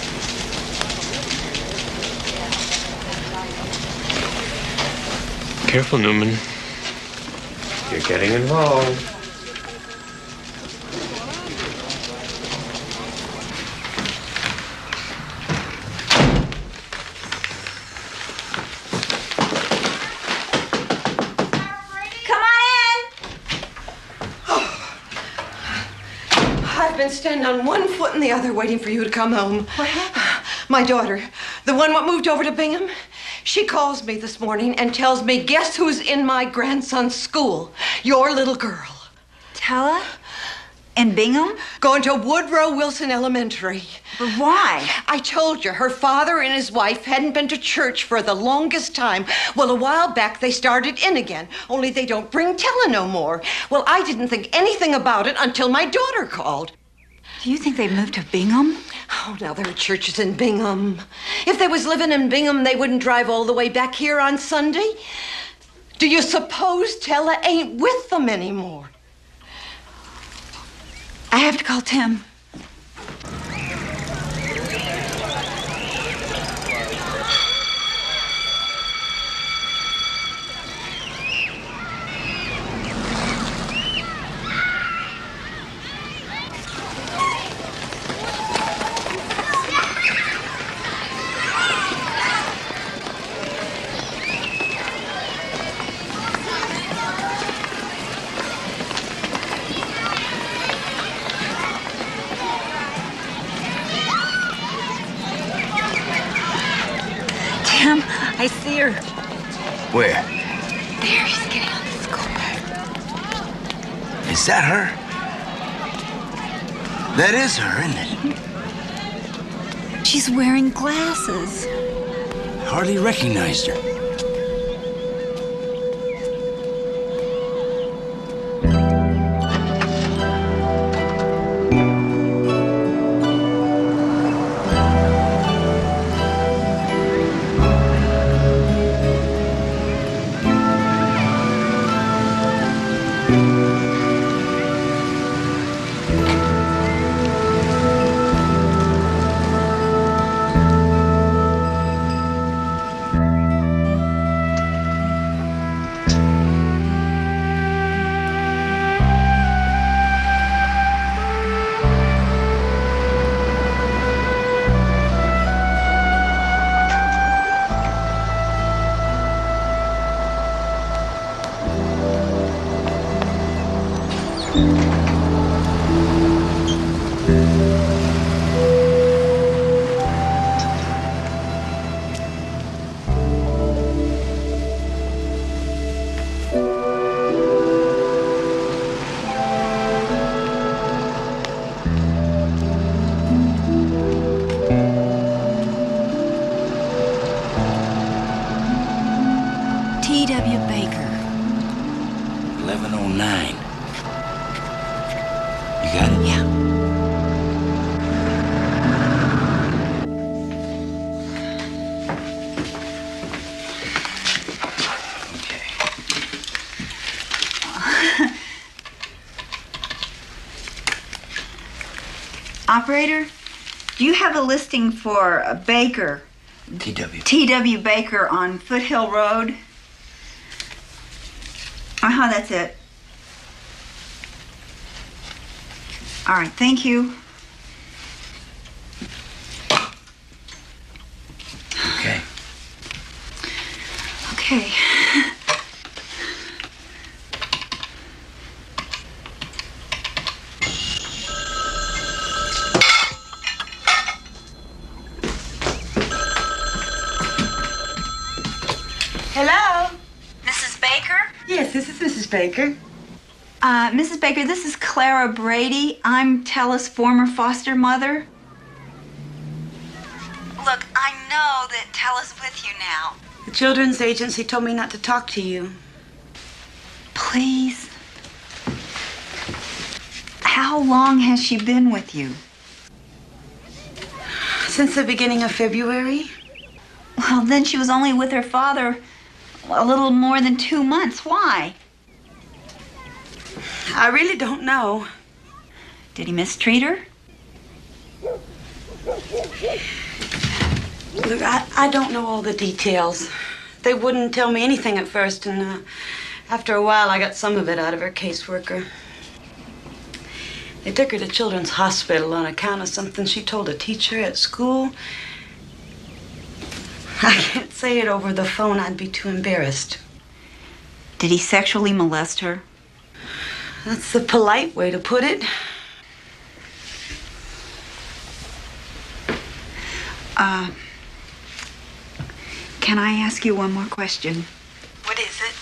Careful, Newman. You're getting involved. I've been standing on one foot and the other waiting for you to come home. What happened? My daughter, the one what moved over to Bingham, she calls me this morning and tells me, guess who's in my grandson's school? Your little girl. Tella? In Bingham? Going to Woodrow Wilson Elementary. But why? I told you, her father and his wife hadn't been to church for the longest time. Well, a while back, they started in again, only they don't bring Tella no more. Well, I didn't think anything about it until my daughter called. Do you think they moved to Bingham? Oh, now there are churches in Bingham. If they was living in Bingham, they wouldn't drive all the way back here on Sunday. Do you suppose Tella ain't with them anymore? I have to call Tim. Tim, I see her. Where? There, she's getting on the school bus. Is that her? That is her, isn't it? She's wearing glasses. Hardly recognized her. T.W. Baker. 1109. You got it? Yeah. Operator, do you have a listing for a Baker? T.W. Baker on Foothill Road? That's it. All right, thank you. Okay. Okay. Hello? Mrs. Baker? Yes, this is Mrs. Baker. Mrs. Baker, this is Clara Brady. I'm Tella's former foster mother. Look, I know that Tella's with you now. The children's agency told me not to talk to you. Please. How long has she been with you? Since the beginning of February. Well, then she was only with her father a little more than 2 months. Why? I really don't know. Did he mistreat her? Look, I don't know all the details. They wouldn't tell me anything at first, and after a while, I got some of it out of her caseworker. They took her to Children's Hospital on account of something she told a teacher at school. I can't say it over the phone. I'd be too embarrassed. Did he sexually molest her? That's the polite way to put it. Can I ask you one more question? What is it?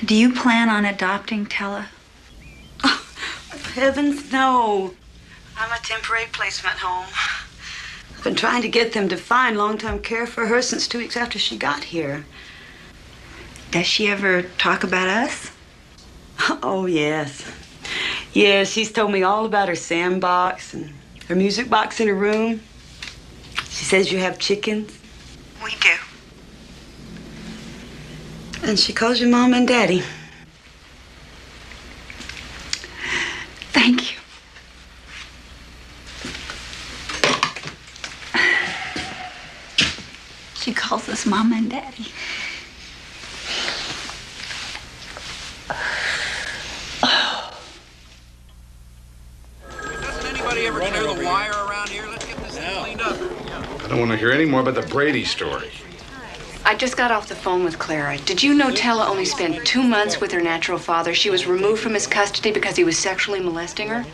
Do you plan on adopting Tella? Oh, heavens, no. I'm a temporary placement home. I've been trying to get them to find long-term care for her since 2 weeks after she got here. Does she ever talk about us? Oh, yes. Yeah, she's told me all about her sandbox and her music box in her room. She says you have chickens. We do. And she calls you Mom and Daddy. Thank you. She calls us Mom and Daddy. Doesn't anybody ever clear the wire around here? Let's get this thing cleaned up. I don't want to hear any more about the Brady story. I just got off the phone with Clara. Did you know Tella only spent 2 months with her natural father? She was removed from his custody because he was sexually molesting her.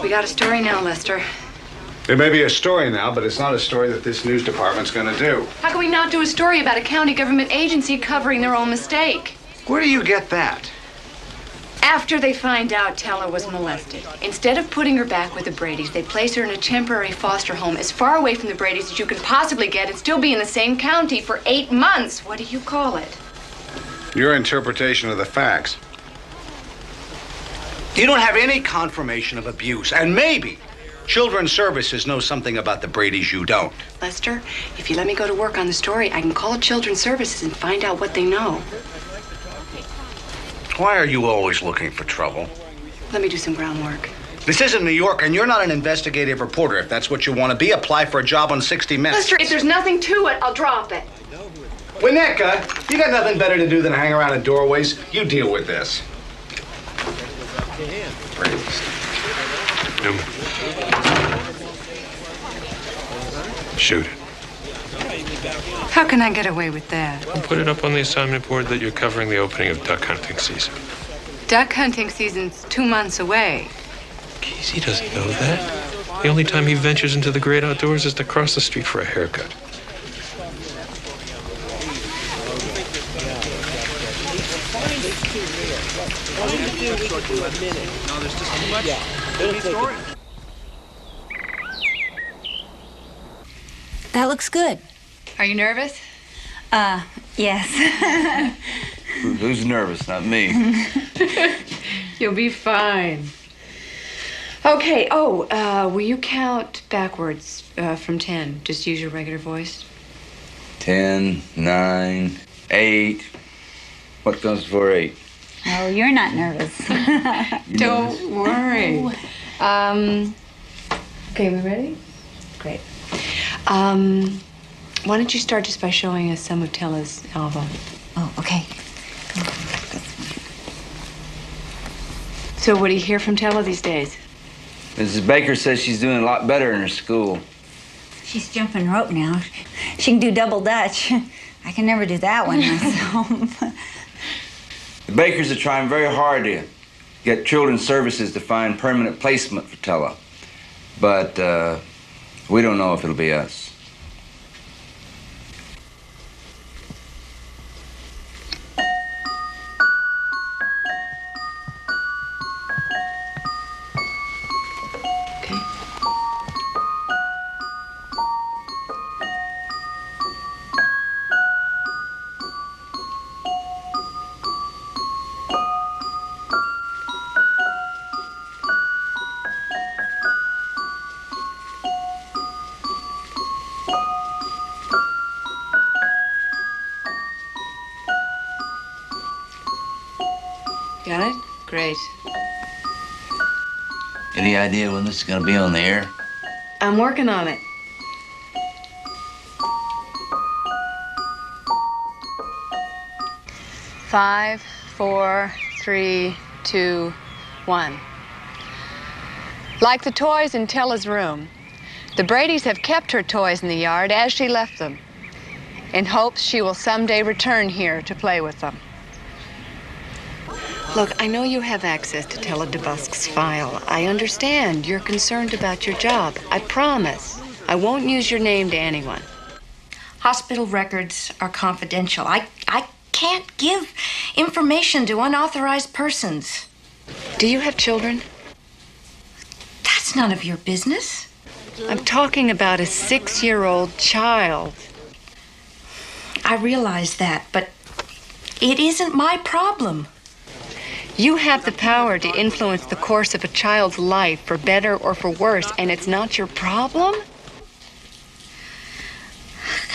We got a story now, Lester. It may be a story now, but it's not a story that this news department's going to do. How can we not do a story about a county government agency covering their own mistake? Where do you get that? After they find out Tella was molested, instead of putting her back with the Bradys, they place her in a temporary foster home as far away from the Bradys as you can possibly get and still be in the same county for 8 months. What do you call it? Your interpretation of the facts. You don't have any confirmation of abuse, and maybe Children's Services knows something about the Bradys you don't. Lester, if you let me go to work on the story, I can call Children's Services and find out what they know. Why are you always looking for trouble? Let me do some groundwork. This isn't New York, and you're not an investigative reporter. If that's what you want to be, apply for a job on 60 Minutes. Lester, if there's nothing to it, I'll drop it. Winnetka, you got nothing better to do than hang around in doorways. You deal with this. Newman. Shoot it. How can I get away with that? I'll put it up on the assignment board that you're covering the opening of duck hunting season. Duck hunting season's 2 months away. He doesn't know that. The only time he ventures into the great outdoors is to cross the street for a haircut. That looks good. Are you nervous? Yes. Who's nervous? Not me. You'll be fine. Okay, will you count backwards from 10? Just use your regular voice. 10, 9, 8. What comes for 8? Oh, you're not nervous. Don't worry. Okay, we ready? Great. Why don't you start just by showing us some of Tella's album? Oh, okay. So what do you hear from Tella these days? Mrs. Baker says she's doing a lot better in her school. She's jumping rope now. She can do double Dutch. I can never do that one myself. The Bakers are trying very hard to get Children's Services to find permanent placement for Tella. But we don't know if it'll be us. Got it? Great. Any idea when this is going to be on the air? I'm working on it. Five, 4, 3, 2, 1. Like the toys in Tella's room, the Bradys have kept her toys in the yard as she left them, in hopes she will someday return here to play with them. Look, I know you have access to Tella DeBusk's file. I understand you're concerned about your job. I promise I won't use your name to anyone. Hospital records are confidential. I can't give information to unauthorized persons. Do you have children? That's none of your business. I'm talking about a 6-year-old child. I realize that, but it isn't my problem. You have the power to influence the course of a child's life for better or for worse, and it's not your problem?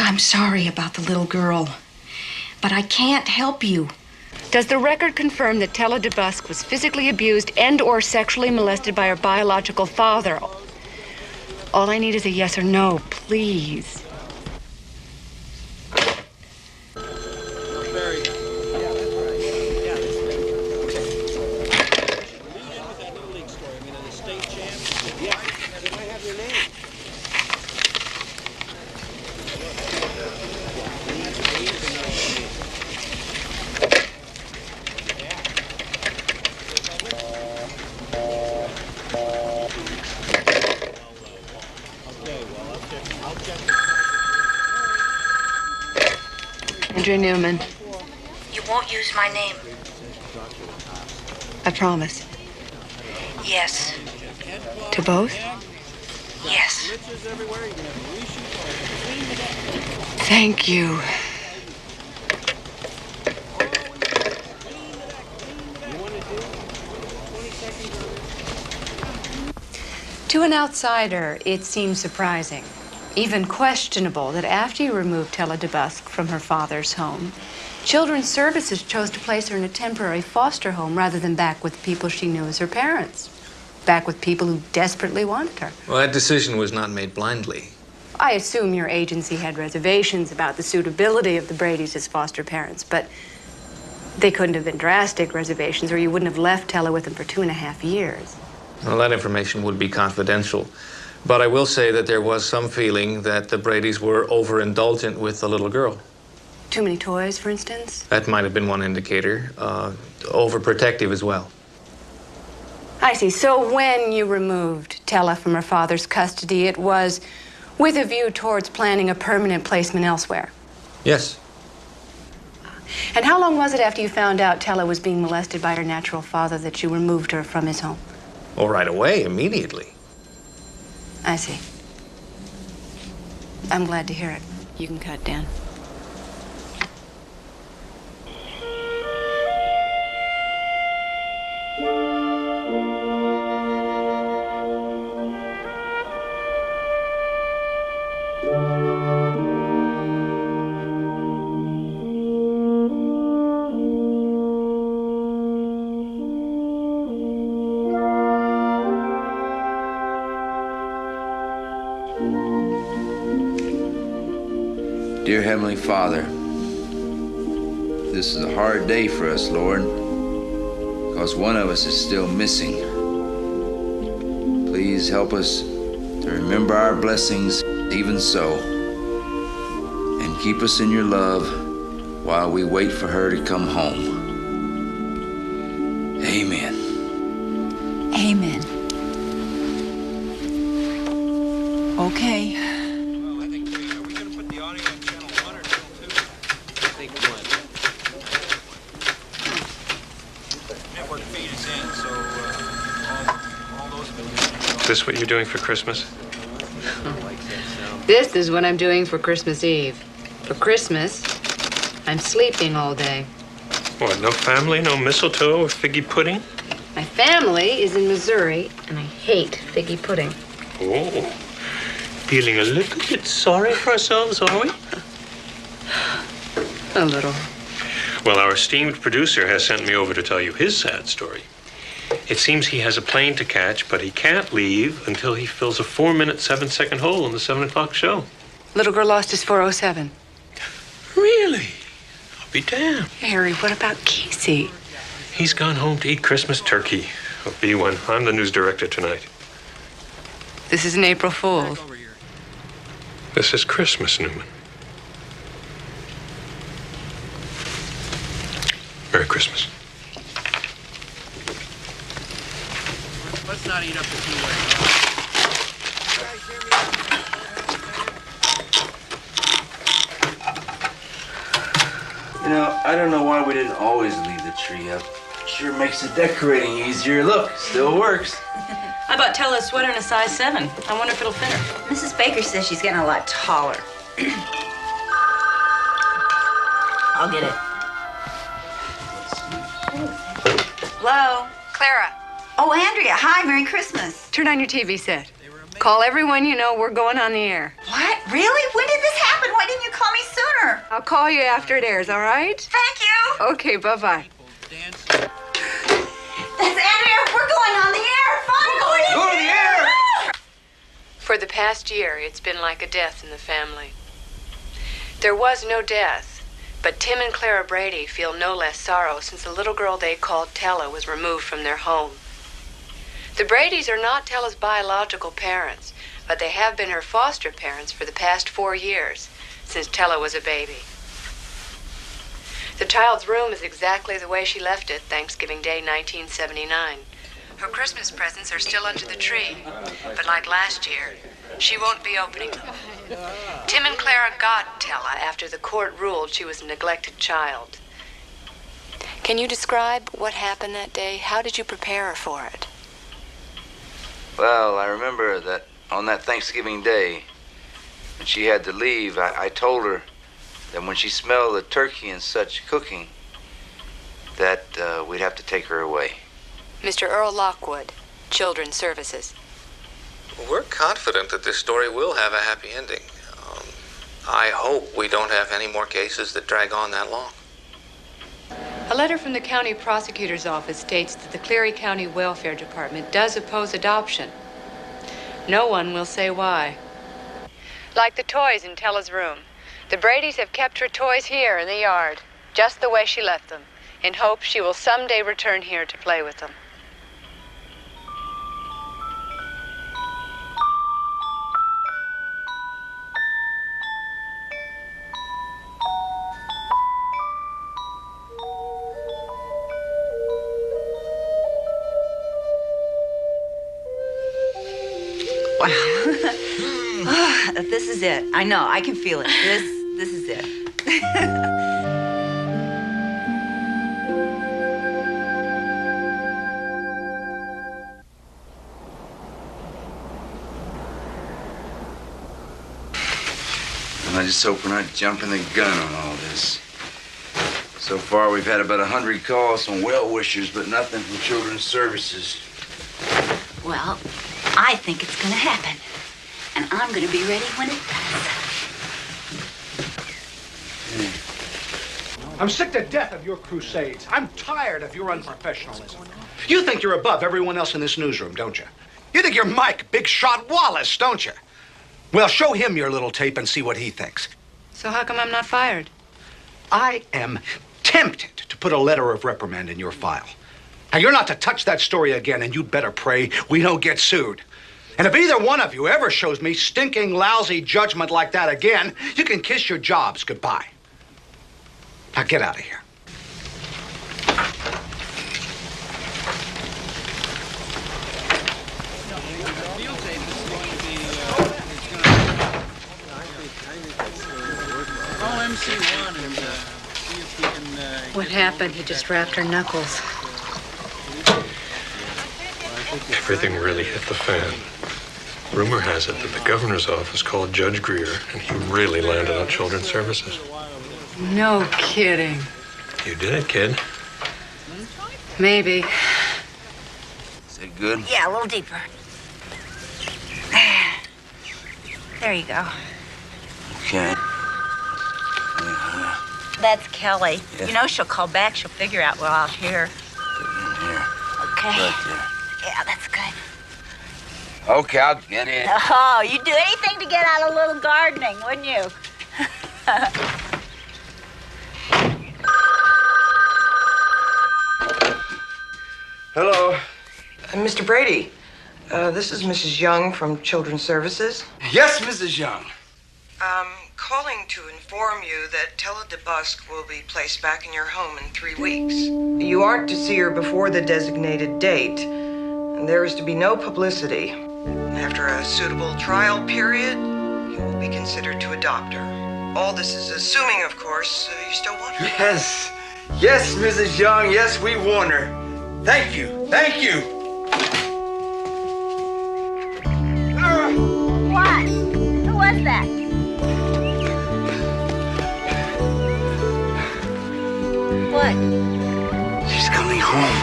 I'm sorry about the little girl, but I can't help you. Does the record confirm that Tella DeBusk was physically abused and/or sexually molested by her biological father? All I need is a yes or no, please. Andrea Newman. You won't use my name. I promise. Yes. To both? Yes. Thank you. To an outsider, it seems surprising, even questionable, that after you removed Tella DeBusk from her father's home, Children's Services chose to place her in a temporary foster home rather than back with people she knew as her parents, back with people who desperately wanted her. Well, that decision was not made blindly. I assume your agency had reservations about the suitability of the Bradys as foster parents, but they couldn't have been drastic reservations, or you wouldn't have left Tella with them for 2.5 years. Well, that information would be confidential. But I will say that there was some feeling that the Bradys were overindulgent with the little girl. Too many toys, for instance? That might have been one indicator. Overprotective as well. I see. So when you removed Tella from her father's custody, it was with a view towards planning a permanent placement elsewhere? Yes. And how long was it after you found out Tella was being molested by her natural father that you removed her from his home? Oh, right away, immediately. I see. I'm glad to hear it. You can cut, Dan. Dear Heavenly Father, this is a hard day for us, Lord, because one of us is still missing. Please help us to remember our blessings even so, and keep us in your love while we wait for her to come home. Amen. Amen. Okay. Is this what you're doing for Christmas? This is what I'm doing for Christmas Eve. For Christmas, I'm sleeping all day. What, no family, no mistletoe or figgy pudding? My family is in Missouri, and I hate figgy pudding. Oh, feeling a little bit sorry for ourselves, are we? A little. Well, our esteemed producer has sent me over to tell you his sad story. It seems he has a plane to catch, but he can't leave until he fills a 4-minute, 7-second hole in the 7 o'clock show. Little girl lost his 407. Really? I'll be damned. Harry, what about Casey? He's gone home to eat Christmas turkey. I'll be one. I'm the news director tonight. This is an April Fool's. This is Christmas, Newman. Merry Christmas. Let's not eat up the tea way. You know, I don't know why we didn't always leave the tree up. Sure makes the decorating easier. Look, still works. I bought Tella a sweater in a size 7. I wonder if it'll fit her. Mrs. Baker says she's getting a lot taller. I'll get it. Hello? Clara. Oh, Andrea. Hi, Merry Christmas. Turn on your TV set. Call everyone you know. We're going on the air. What? Really? When did this happen? Why didn't you call me sooner? I'll call you after it airs, all right? Thank you. Okay, bye-bye. That's Andrea. We're going on the air. Fun. Go to the air. For the past year, it's been like a death in the family. There was no death, but Tim and Clara Brady feel no less sorrow since the little girl they called Tella was removed from their home. The Bradys are not Tella's biological parents, but they have been her foster parents for the past 4 years, since Tella was a baby. The child's room is exactly the way she left it Thanksgiving Day 1979. Her Christmas presents are still under the tree, but like last year, she won't be opening them. Tim and Clara got Tella after the court ruled she was a neglected child. Can you describe what happened that day? How did you prepare her for it? Well, I remember that on that Thanksgiving Day, when she had to leave, I told her that when she smelled the turkey and such cooking, that we'd have to take her away. Mr. Earl Lockwood, Children's Services. We're confident that this story will have a happy ending. I hope we don't have any more cases that drag on that long. A letter from the county prosecutor's office states that the Cleary County Welfare Department does oppose adoption. No one will say why. Like the toys in Tella's room, the Bradys have kept her toys here in the yard, just the way she left them, in hope she will someday return here to play with them. This is it. I know. I can feel it. This is it. I just hope we're not jumping the gun on all this. So far, we've had about 100 calls from well-wishers, but nothing from Children's Services. Well, I think it's going to happen. And I'm going to be ready when it does. I'm sick to death of your crusades. I'm tired of your unprofessionalism. You think you're above everyone else in this newsroom, don't you? You think you're Mike Big Shot Wallace, don't you? Well, show him your little tape and see what he thinks. So how come I'm not fired? I am tempted to put a letter of reprimand in your file. Now, you're not to touch that story again, and you'd better pray we don't get sued. And if either one of you ever shows me stinking, lousy judgment like that again, you can kiss your jobs goodbye. Now, get out of here. What happened? He just wrapped her knuckles. Everything really hit the fan. Rumor has it that the governor's office called Judge Greer, and he really landed on Children's Services. No kidding. You did it, kid. Maybe. Is it good? Yeah, a little deeper. There you go. Okay. That's Kelly. Yeah. You know she'll call back. She'll figure out we're out here. Here. Okay. Right there. Yeah, that's good. Okay, I'll get in. Oh, you'd do anything to get out a little gardening, wouldn't you? Hello. Mr. Brady, this is Mrs. Young from Children's Services. Yes, Mrs. Young. Calling to inform you that Tella DeBusk will be placed back in your home in 3 weeks. You aren't to see her before the designated date, and there is to be no publicity. After a suitable trial period, you will be considered to adopt her. All this is assuming, of course, you still want her. Yes. Yes, Mrs. Young. Yes, we want her. Thank you. Thank you. What? Who was that? What? She's coming home.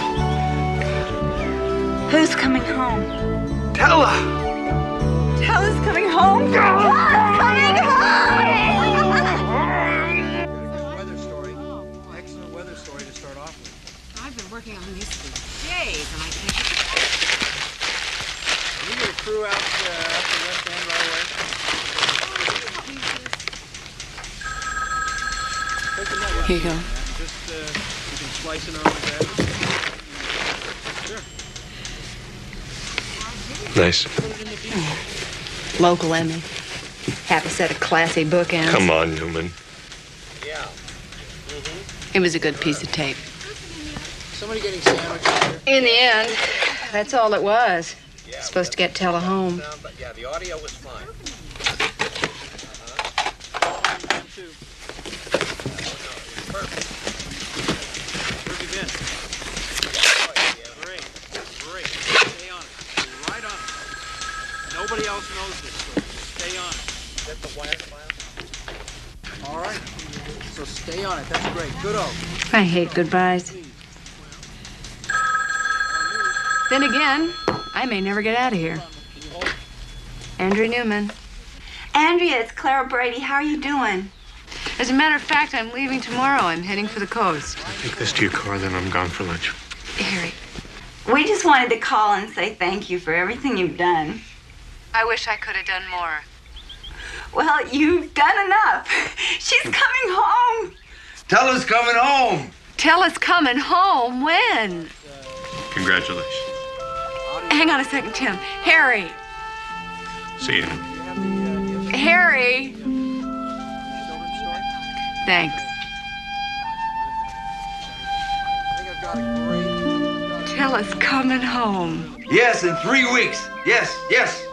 Who's coming home? Tella. Tella's coming home? Tella's coming home! Weather story. Excellent weather story to start off with. I've been working on these for days, and I can't get You get a crew out the west end right away. Here you go. Just, you can slice it on the bed. Sure. Nice. Local Emmy. Half a set of classy bookends. Come on, Newman. Yeah. It was a good piece of tape. Somebody getting sandwiches here? In the end, that's all it was. Supposed to get Tella home. But yeah, the audio was fine. Perfect. Where have you been? Great. Great. Stay on it. Right on it. Nobody else knows this, so stay on it. Is that the wire file? All right. So stay on it. That's great. Good-o. I hate goodbyes. Then again, I may never get out of here. Andrea Newman. Andrea, it's Clara Brady. How are you doing? As a matter of fact, I'm leaving tomorrow. I'm heading for the coast. Take this to your car, then I'm gone for lunch. Harry. We just wanted to call and say thank you for everything you've done. I wish I could have done more. Well, you've done enough. She's coming home. Tella's coming home. Tella's coming home. When? Congratulations. Hang on a second, Tim. Harry. See you. Harry. Thanks. Tella's coming home. Yes, in 3 weeks. Yes, yes.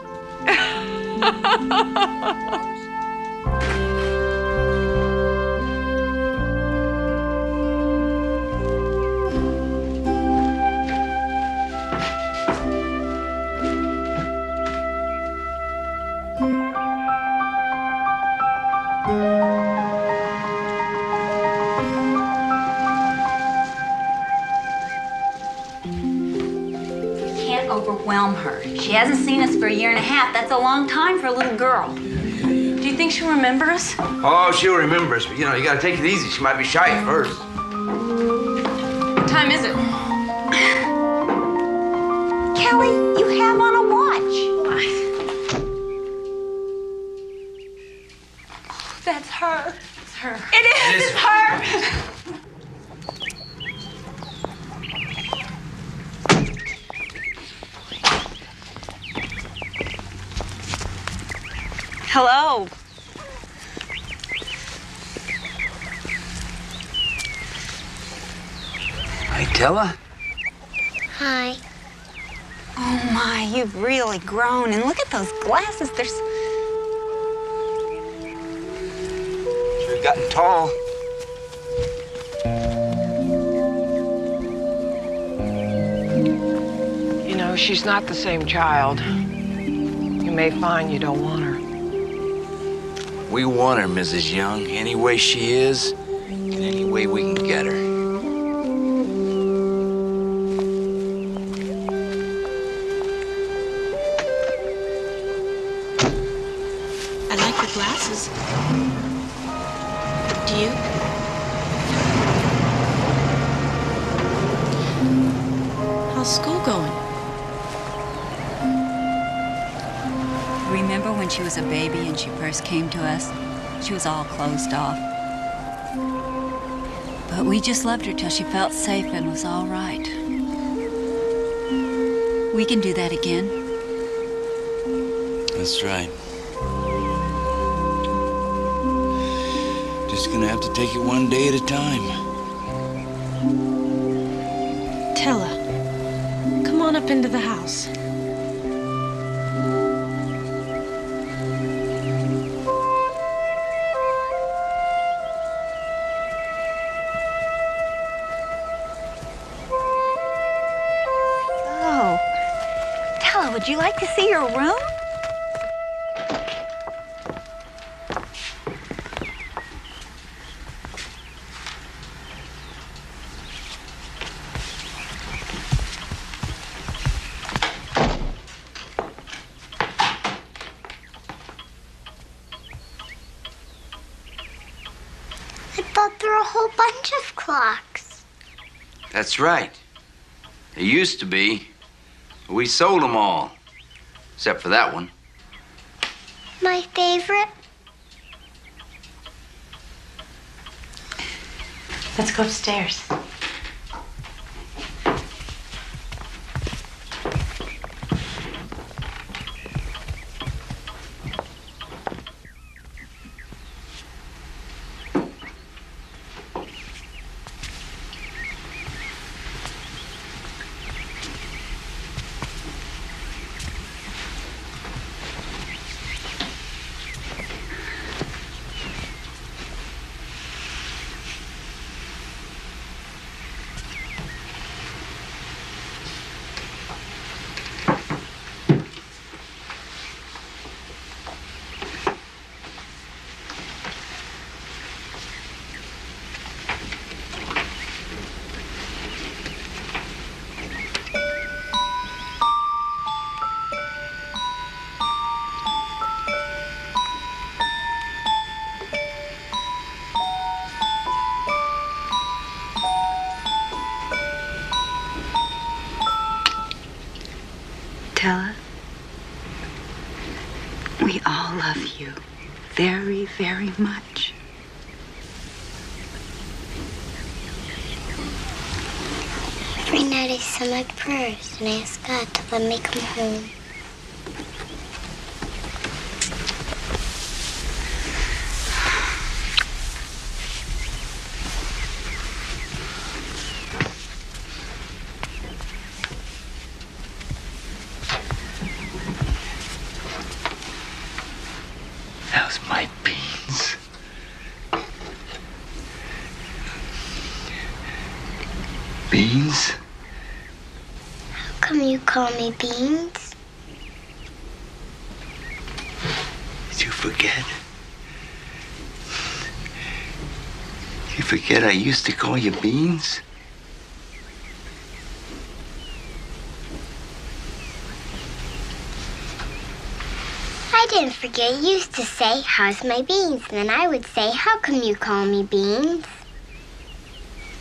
Can't overwhelm her. She hasn't seen us for a year and a half. That's a long time for a little girl. Do you think she'll remember us? Oh, she'll remember us, but you gotta take it easy. She might be shy at first. What time is it? Kelly, you have on a watch. That's her. It's her. It is. It's her. Hello. Hi, Tella. Hi. Oh my, you've really grown. And look at those glasses. They're Sure gotten tall. You know, she's not the same child. You may find you don't want her. We want her, Mrs. Young, any way she is, and any way we can get her. I like the glasses. Do you? How's school going? Remember when she was a baby and she first came to us? She was all closed off. But we just loved her till she felt safe and was all right. We can do that again. That's right. Just gonna have to take it one day at a time. Tella, come on up into the house. Oh, Tella, would you like to see your room? I thought there were a whole bunch of clocks. That's right. There used to be. We sold them all. Except for that one. My favorite. Let's go upstairs. Tella, we all love you very, very much. Every night I say my prayers and ask God to let me come home. come you call me Beans? Did you forget? You forget I used to call you Beans? I didn't forget. You used to say, how's my beans? And then I would say, how come you call me Beans?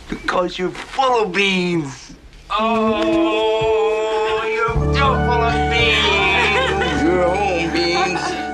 Because you're full of beans. Oh, you're so full of beans. You're home, Beans.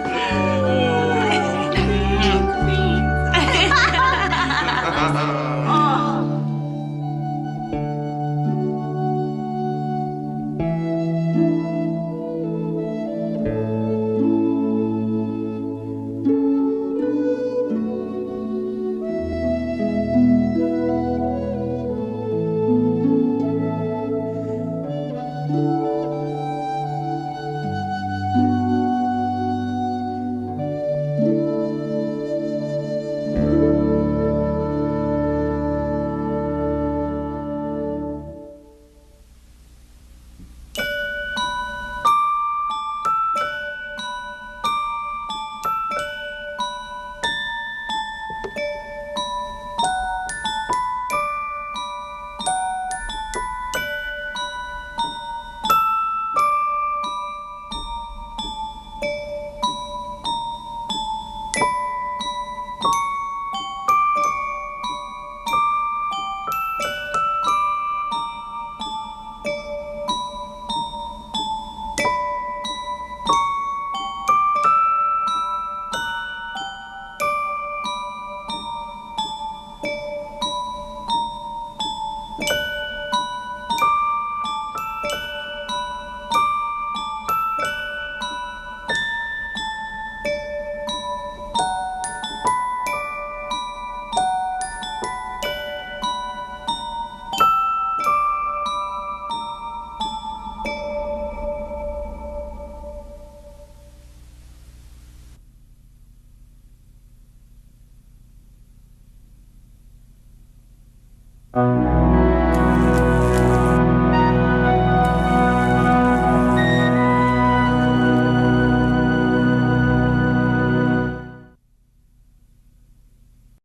Thank you.